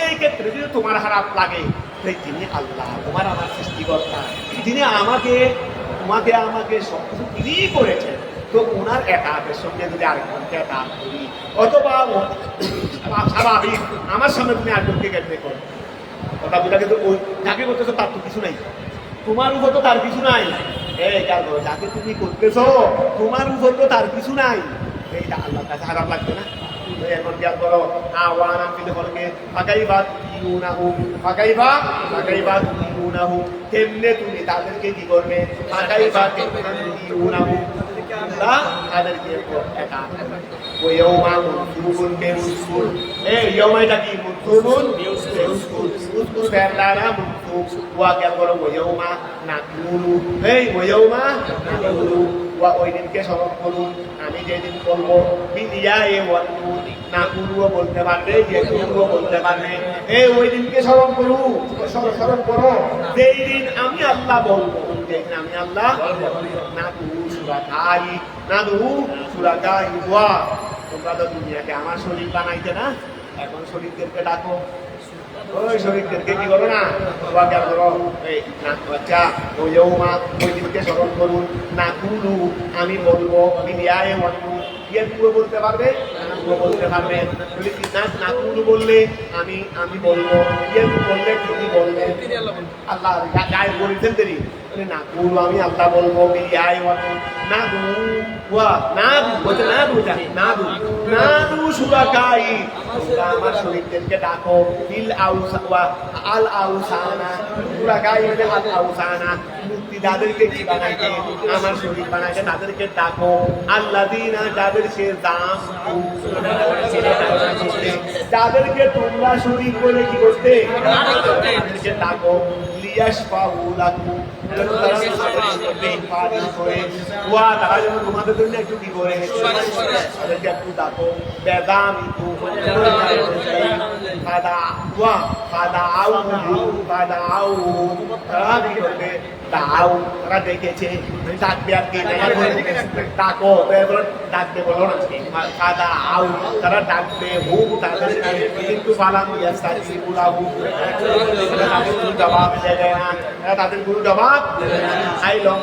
এই ক্ষেত্রে যদি তোমার খারাপ লাগে তাই তিনি আল্লাহ তোমার আমার সৃষ্টিকর্তা যিনি আমাকে সবকিছু তিনি করেছেন তো ওনার একাতের সঙ্গে যদি আরেকজনকে একাত করি অথবা স্বাভাবিক আমার সামনে তুমি আরেকজনকে কেটে করো কথা বুঝা কিন্তু ওই যাকে করতেছো তার তো কিছু নাই তোমার উপর তো তার কিছু নাই যাকে তুমি করতেছ তোমার উপর তো তার কিছু নাই এইটা আল্লাহর কাছে খারাপ লাগবে না এখন খেয়াল করো আওয়ানাম ফিল খলকে ফাকাইফা তিউনাহু কেমনে তুমি তাদেরকে কি করবে ফাকাইফা তিউনাহু তাদেরকে একা ويوم منصوب كمنصوب يوم يتقي منصوب منصوب فعلنا منصوب وكبر ويوم نقول ويوم نقول ওইদিনকে স্মরণ করুন আমি যেদিন বলবো বিদিয়ায়ে ওয়ানুন নাকুলুও বলতে পারবে যেকুলুও বলতে পারবে ওই দিনকে স্মরণ করো যেই দিন আমি আল্লাহ বলবো যেদিন আমি আল্লাহ নাদু সুরাকাই ওয়া তোমরা তো দুনিয়াকে আমার শরীর বানাইতে না এখন শরীরদেরকে ডাকো ওই শরীরদেরকে কি করো না ওয়াকে করো আচ্ছা ওই দিনকে স্মরণ করুন নাকুলু আমি বলবো বিদিয়ায়ে ওয়ানুন পুরো বলতে পারবে বলতে পারবে নাকুলু বললে আমি বলবো বললে তুমি বলবে আল্লাহ গায়ে বলছেন দেরি নাকুলু আমি আল্লাহ বলবো বিদিয়ায়ে ওয়ানুন নাদু সুরাকাই আমার শরীরদেরকে ডাকো আল আউসানা সুরাকাই মানে আল আউসানা মূর্তি তাদেরকে কি বানাইতে আমার শরীর বানাইতে তাদেরকে ডাকো আল্লাযীনা যাদেরকে দাম যাদেরকে তোমরা শরীর করে কি করতে তাদেরকে ডাকো লিয়াশফাউ লাকুম তারা যেন তোমাদের জন্য একটু কি করে তাদেরকে একটু ডাকো বেদাম তারা দেখেছে ডাকবে আর কি ডাকো ডাকবে বলো না তারা ডাকবে হুম তাদেরকে কিন্তু পালাম জবাব দেবে না তাদের গুরু জবাব আইলম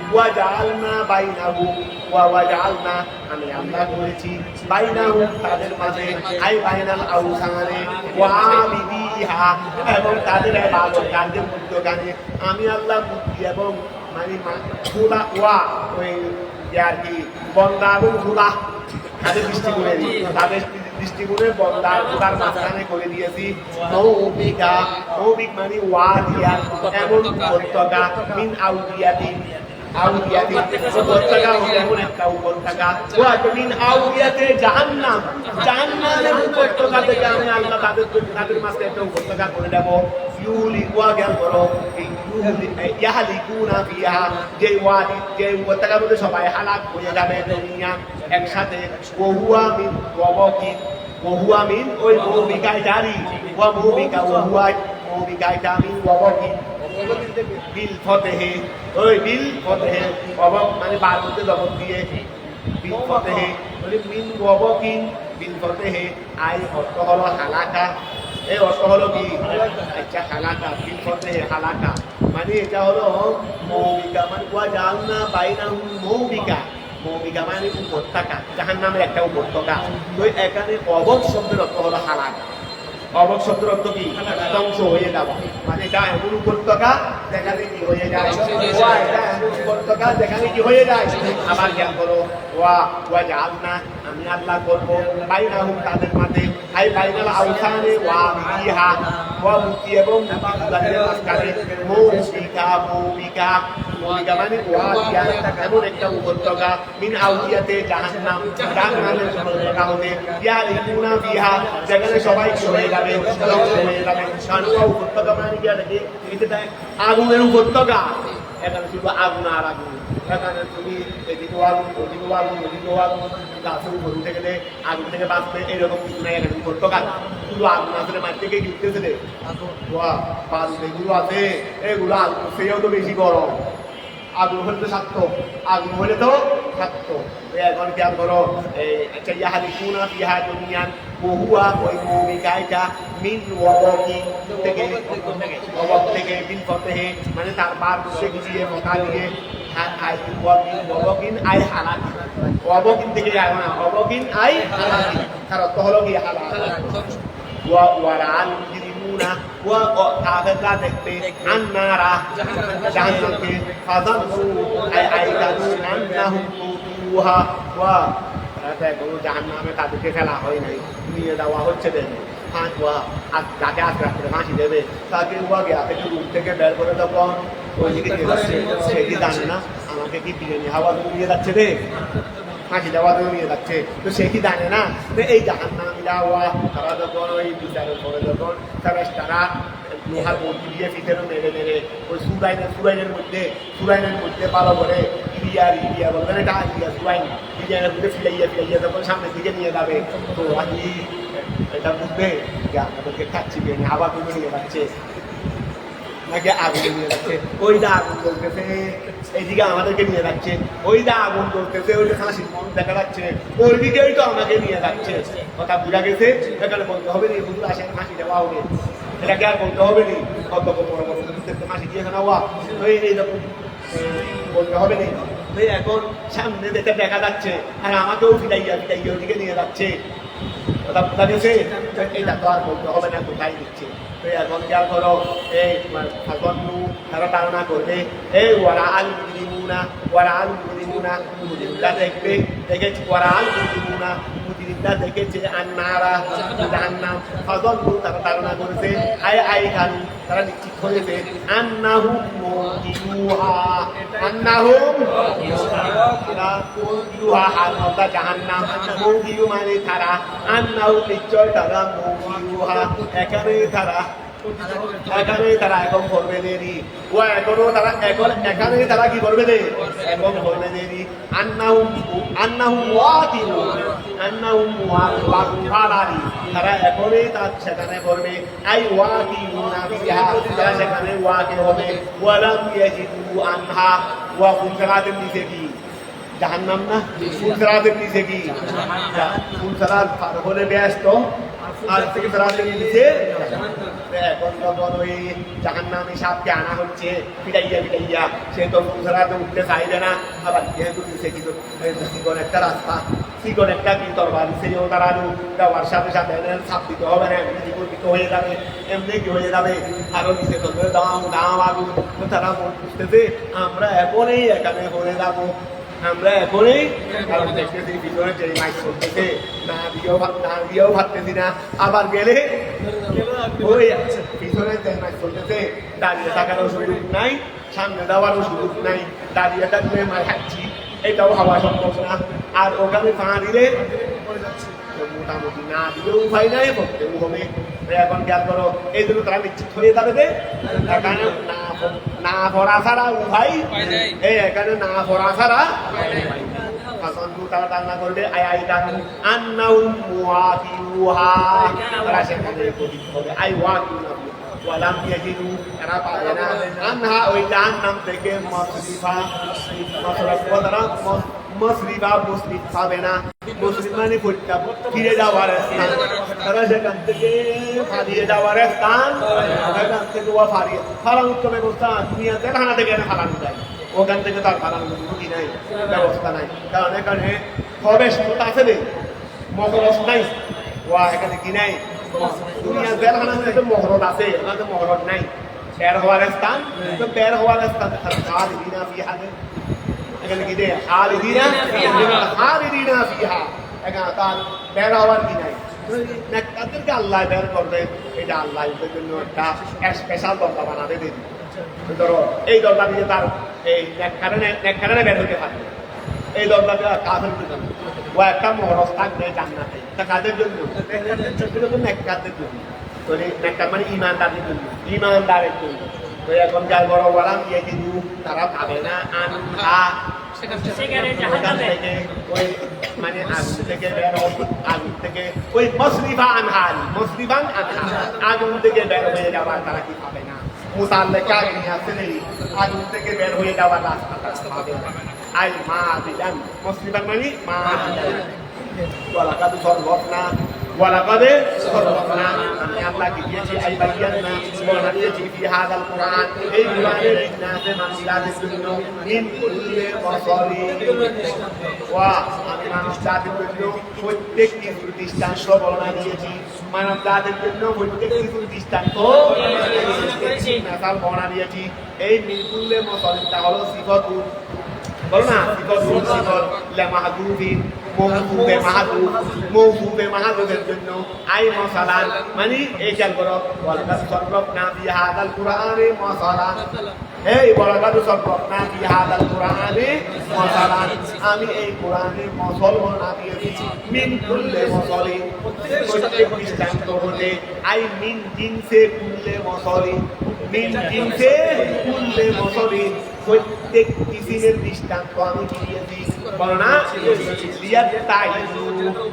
ওয়াজালনা বাইনাহু ওয়াজালনা আমি আল্লাহ করেছি বাইনাহু তাদের মাঝে আই বাইনাল আউসানে ওয়াবিদিহা এবং তাদের ইবাদতকারীদের মধ্যখানে আমি আল্লাহ মূর্তি এবং মানে খুলা ওই আর কি বন্দা এবং খুলা তাদের দৃষ্টিগুণে বন্দার মাঝখানে করে দিয়েছি মৌবিক মানে ওয়াদিয়া এমন উপত্যকা মিন আউদিয়াতি উপত্যকা এমন একটা উপত্যকা মিন আউদিয়াতে জাহান্নামের উপত্যকা থেকে আমি আল্লাহ তাদের মাঝে একটা উপত্যকা করে দেবো যে উপত্যকার মধ্যে সবাই হালাক হয়ে যাবে দুনিয়া একসাথে ওহুয়া মিন ওই মৌবিকায় জারি মৌবিকায় জামি বিল ফতেহে অবক মানে বার মধ্যে জগৎ দিয়ে বিল ফতেহে মিন ওয়াবকিন বিল ফতেহে আই অর্থ হলো হালাকা এই অর্থ হলো কি আচ্ছা হালাকা বিল ফতেহে হালাকা মানে এটা হলো মৌবিকা মানে ওয়াজালনা বাইনাহুম মৌবিকা মানে উপত্যকা জাহান্নামের একটা উপত্যকা তো এখানে অবক শব্দের অর্থ হলো হালাকা অবক শব্দের অর্থ কি ধ্বংস হয়ে যাওয়া মানে এটা এমন উপত্যকা যেখানে কি হয়ে যায় এটা এমন উপত্যকা যেখানে কি হয়ে যায় আবার খেয়াল করো ওয়াজালনা আমি আল্লাহ করবো বাইনাহুম তাদের মাঝে আই বাইনাল আউসানে ওয়াবিদিহা মূর্তি এবং তাদের মাঝখানে মৌবিকা মানে ওয়াদিয়া এমন একটা উপত্যকা মিন আউদিয়াতে জাহান্নামের উপত্যকা হবে ইয়ালিকুনা ফিহা যেখানে সবাই কি হয়ে যাবে ধ্বংস হয়ে যাবে কারণ উপত্যকা মানে কি আগুনের উপত্যকা এখানে শুধু আগুন আর আগুন, এখানে তুমি এদিকেও আগুন ওদিকেও আগুন ওদিকেও আগুন, গাছের উপর উঠে গেলে আগুন থেকে বাঁচবে এরকম কিছু নাই, এখানে করতো কাজ শুধু আগুন আসলে মাঠ থেকে উঠতেছে রে বাল এগুলো আছে, এগুলো আগুন সেও তো বেশি গরম, আগুন হলে তো স্বার্থ, আগুন হলে তো স্বার্থ। এখন খেয়াল করো একটা ইয়াহারি কুনা ইহা দুনিয়ান বহুয়া ওই ভূমিকাটা মিন ওয়াবকি থেকে ওয়াবক থেকে বিন ফতেহে মানে তার বার সে গিয়ে মকা দিয়ে আই ওয়াবকিন আই হালাকি, ওয়াবকিন থেকে ওয়াবকিন আই হালাকি, তার অর্থ হলো কি হালাকি ওয়ারাল মুজরিমুনা ওয়া কাফেররা দেখতে আন্নারা জাহান্নামকে ফাযান্নু আইকানু আন্নাহুম মুতুহা ওয়া দেখো জাহান্নামে তাদেরকে ফেলা হয় নাই, নিয়ে দেওয়া হচ্ছে দেবে যাকে আজকে রাত্রে ফাঁসি দেবে তাকে ওয়া গিয়া থেকে রুম থেকে বের করে তখন ওইদিকে নিয়ে যাচ্ছে, সে কি জানে না আমাকে কি বিরিয়ানি হাওয়া নিয়ে যাচ্ছে রে, ফাঁসি দেওয়া নিয়ে যাচ্ছে, তো সে কি জানে না তো এই জাহান্নামীরা তারা যখন ওই বিচারের পরে যখন তারা লোহার মূর্তি দিয়ে ফিতেরও মেরে মেরে ওই সুরাইনের মধ্যে ভালো করে ইরিয়া বলবেন এটা ইরিয়ানের মধ্যে ফিরাইয়া যখন সামনের দিকে নিয়ে যাবে তো আমি এটা বুঝবে যে আমাদেরকে খাচ্ছি আবার কিন্তু নিয়ে যাচ্ছে নাকি আগুন নিয়ে যাচ্ছে, ওইটা আগুন জ্বলতেছে এইদিকে আমাদেরকে নিয়ে যাচ্ছে, ওইটা আগুন জ্বলতেছে ওইটা হাসির মন দেখা যাচ্ছে ওই দিকেই তো আমাকে নিয়ে যাচ্ছে, কথা বুঝা গেছে। এখানে বলতে হবে নি বুঝতে আসে হাসি দেওয়া হবে, এটাকে আর বলতে হবে নি কত কত বড় বড় হাসি দিয়ে নেওয়া এইরকম বলতে হবে নি। এখন সামনে যেটা দেখা যাচ্ছে আর আমাকেও ফিরাইয়া ওদিকে নিয়ে যাচ্ছে, কথা বুঝা গেছে। এটা তো আর বলতে হবে না কোথায় দিচ্ছে। এখন খেয়াল করো এই তারা ধারণা করবে এই ওরা আল মুজরিমুনা দেখবে দেখেছি ওরা আল মুজরিমুনা দেখেছে আন্নারা জাহান্নাম ফাযান্নু তারা ধারণা করেছে আই খানু তারা নিশ্চিত হয়েছে আন্নাহুম মুওয়াকিউহা হালতা জাহান্নাম মুওয়াকিউ মানে তারা আন্নাহু নিশ্চয় তারা মুওয়াকিউহা এখানে তারা এখন করবে দেরি ও এখনো তারা এখানে তারা কি করবে দে এখন করবে দেরি আন্নাহুম ওয়াকিউনারি তারা এখনই তার সেখানে করবে আই ওয়াকিউনা ফিহা তারা সেখানে ওয়াকি হবে ওয়ালাম ইয়াজিদু আনহা ওয়া ফুলসারাতের নিচে কি জাহান্নাম না, ফুলসারাতের নিচে কি ফুলসারাত পার হলে ব্যস্ত আর থেকে ফেরাতে নিচে এখন যখন ওই জাহান্নামী সাপকে আনা হচ্ছে পিটাইয়া সে তো ফুলসারাতে উঠতে চাইবে না, আবার যেহেতু নিচে কিন্তু চিকন একটা রাস্তা চিকন একটা কি তরবারি সেও দাঁড়ানো দেওয়ার সাথে সাথে সাপ দিতে হবে না, এমনি জীবিত হয়ে যাবে এমনি কি হয়ে যাবে আরো নিচে তো দাম আগুন তারা বুঝতেছে আমরা এখনই এখানে হয়ে যাবো, আমরা এখনই কারণ দেখতেছি ভিতরে যে মাইক করতেছে না দিয়েও ভাবতেছি না, আবার গেলে ওই ভিতরে যে মাইক করতেছে দাঁড়িয়ে থাকারও সুযোগ নাই, সামনে যাওয়ারও সুযোগ নাই, দাঁড়িয়ে থাকলে মার খাচ্ছি এটাও হওয়া সম্ভব না, আর ওখানে পা দিলে মোটামুটি না দিলেও উপায় নাই বলতেও হবে। এখন খেয়াল করো এই জন্য তারা নিশ্চিত হয়ে যাবে এখানে না ভরা ছাড়া উপায় এখানে না ভরা ছাড়া তারা ধারণা করবে তারা সেখানে হবে আই ওয়াকিউনা ওয়ালাম ইয়াজিদু তারা পাবে না আনহা ওই জাহান্নাম থেকে মসরিফা মুসলিম পাবে না, মুসলিম মানে ফিরে যাওয়ার স্থান, তারা সেখান থেকে পালিয়ে যাওয়ার স্থান, সেখান থেকে ফালানোর তো ব্যবস্থা দুনিয়াতে থানা থেকে ফালানো যায়, ওখান থেকে তার ফালানোর ঝুঁকি নাই ব্যবস্থা নাই, কারণ এখানে প্রবেশ আছে নেই মহরত নাই, এখানে কি নাই দুনিয়া জেলখানা তো মহরত আছে, ওখানে মহরত নাই, বের হওয়ার স্থান তো বের হওয়ার স্থান খালিদিনা ফিহা এখানে কি দেয় খালিদিনা ফিহা এখানে তার বের হওয়ার কি নাই, তাদেরকে আল্লাহ বের করবে, এটা আল্লাহ জন্য একটা স্পেশাল দরজা বানাবে দিদি, ধরো এই দরজা দিয়ে তার এই নেককারণে বের হতে পারবে, এই দরজাটা কাদের জন্য ও একটা মহরত থাকবে জান্নাতে, তা কাদের জন্য নেককারদের জন্য, নেককার মানে ইমানদারের জন্য, ইমানদারের জন্য তো এখনকার বড় বড়াম ইয়ে কিন্তু তারা পাবে না আনহা ওখান থেকে ওই মানে আগুন থেকে বের হবে আগুন থেকে ওই মুসরিফা আনহার মুসরিফান আনহা আগুন থেকে বের হয়ে যাওয়ার তারা কি পাবে না মুতাল্লিকা নিয়ে আসেন আগুন থেকে বের হয়ে যাওয়ার রাস্তা তারা পাবে না আই মা বিদান মুসরিফান মানে মা বিদান ওয়ালাকাদ সরবতনা ওয়ালাকাদ সরবতনা আমি আল্লাহকে দিয়েছি আই বায়ান্না বর্ণনা দিয়েছি ফি হাদাল কুরআন এই কুরআনের বিন্যাসে মানবজাতির জন্য মিন কুল্লি মাসালিন ওয়া আমি মানবজাতির জন্য প্রত্যেকটি দৃষ্টান্ত বর্ণনা দিয়েছি মানবজাতির জন্য প্রত্যেকটি দৃষ্টান্ত মিসাল বর্ণনা দিয়েছি এই মিন কুল্লি মাসালিন তা হলো সিফাতু বলো না সিফাত লা মাহদুফিন মৌসুফে মাহাদুফের জন্য আই মশালান মানে এই খেয়াল করো ওয়ালাকাদ সররফনা ফি হাদাল কুরআনি মশালান এই ওয়ালাকাদ সররফনা ফি হাদাল কুরআনি মশালান আমি এই কোরআনে মশাল বর্ণনা দিয়েছি মিন কুল্লি মশালিন প্রত্যেক দৃষ্টান্ত হতে আই মিন জিনসে কুল্লি মশালিন মিন জিনসে কুল্লি মশালিন প্রত্যেক কিসিমের দৃষ্টান্ত আমি দিয়েছি বর্ণনা দিয়ার তাই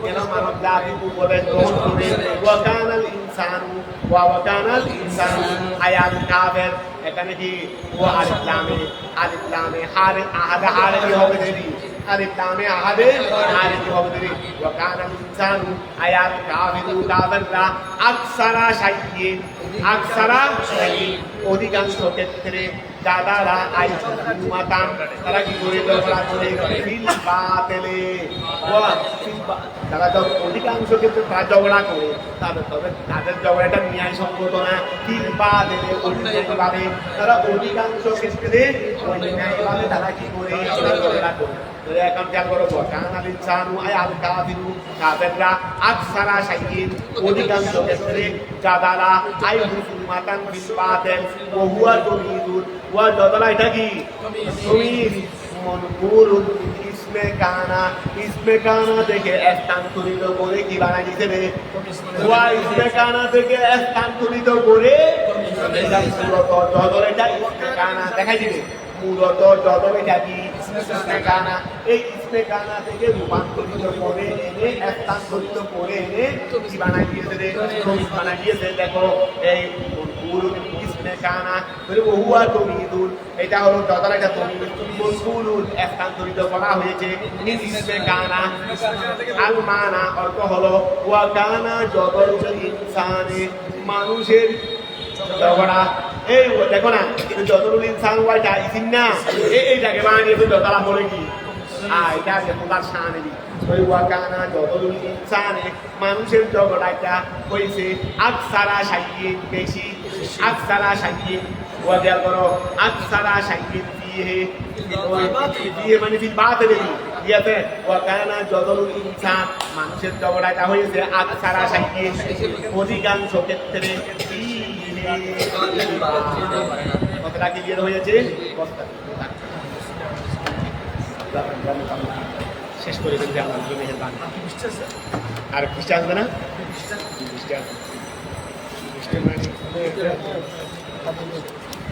কেন মানব জাতি উপদেশ গ্রহণ করে ওয়াকানাল ইনসানু ওয়াকানাল ইনসানু আয়াত কাফের এখানে কি ওয়া আলিফ লামে হারে আহাদে হারে কি হবে দেরি আলিফ লামে আহাদে হারে কি হবে দেরি ওয়াকানাল ইনসানু আয়াত কাফেররা আকসারা শাইইন অধিকাংশ ক্ষেত্রে দাদারা আই মাতান তারা কি করে ঝগড়া করে ফিল বাতিলে তারা অধিকাংশ ক্ষেত্রে তারা ঝগড়া করে তবে তাদের ঝগড়াটা ন্যায়সঙ্গত না ফিল বাতিলে অন্যায়ভাবে তারা অধিকাংশ ক্ষেত্রে অন্যায়ভাবে তারা কি করে ঝগড়া করে এখন খেয়াল করো ওয়াকানাল ইনসানু আয়াল কাফিরু কাফেররা আকসারা শাইইন অধিকাংশ ক্ষেত্রে জাদালা আই হুকুমাতান বিল বাতিল ওয়া হুয়া তুমিদুন ওয়া জাদালা এটা কি তুমিদ মনকুরুন ইসমে কানা থেকে স্থানান্তরিত করে কি বানাই দিতে রে ওয়া ইসমে কানা থেকে স্থানান্তরিত করে এটা মূলত জাদালা এটা ইসমে কানা দেখাই দিবে মূলত যদবে জাতি ইসমে কানা এই ইসমে কানা থেকে রূপান্তরিত করে এনে স্থানান্তরিত করে এনে কি বানাই দিয়েছে রে প্রমিত বানাই দিয়েছে দেখো এই পুরো ইসমে কানা মানে ওহুয়া তুমিদুন এটা হলো যদরা এটা তুমিদ মনকুলুন স্থানান্তরিত করা হয়েছে ইসমে কানা আল মানা অর্থ হলো ওয়া কানা যদরুল ইনসানে মানুষের ঝগড়া এই দেখো না যতটুকু ইনসান ওয়াইটা ইসিন না এইটাকে বানিয়ে তো তারা বলে কি এটা তার সামনে ওই ওয়াকানা যতটুকু ইনসানে মানুষের ঝগড়াটা হয়েছে আকসারা শাইইন বেশি আকসারা শাইইন ওয়াজাল করো আকসারা শাইইন দিয়ে মানে ফিল বাতিলে দিয়েছে ওয়াকানা যতটুকু ইনসান মানুষের ঝগড়াটা হয়েছে আকসারা শাইইন অধিকাংশ ক্ষেত্রে কতটা ক্লিয়ার হয়েছে শেষ করে ফেলতে আমার জন্য আর পৃষ্ঠা আসবে না পৃষ্ঠা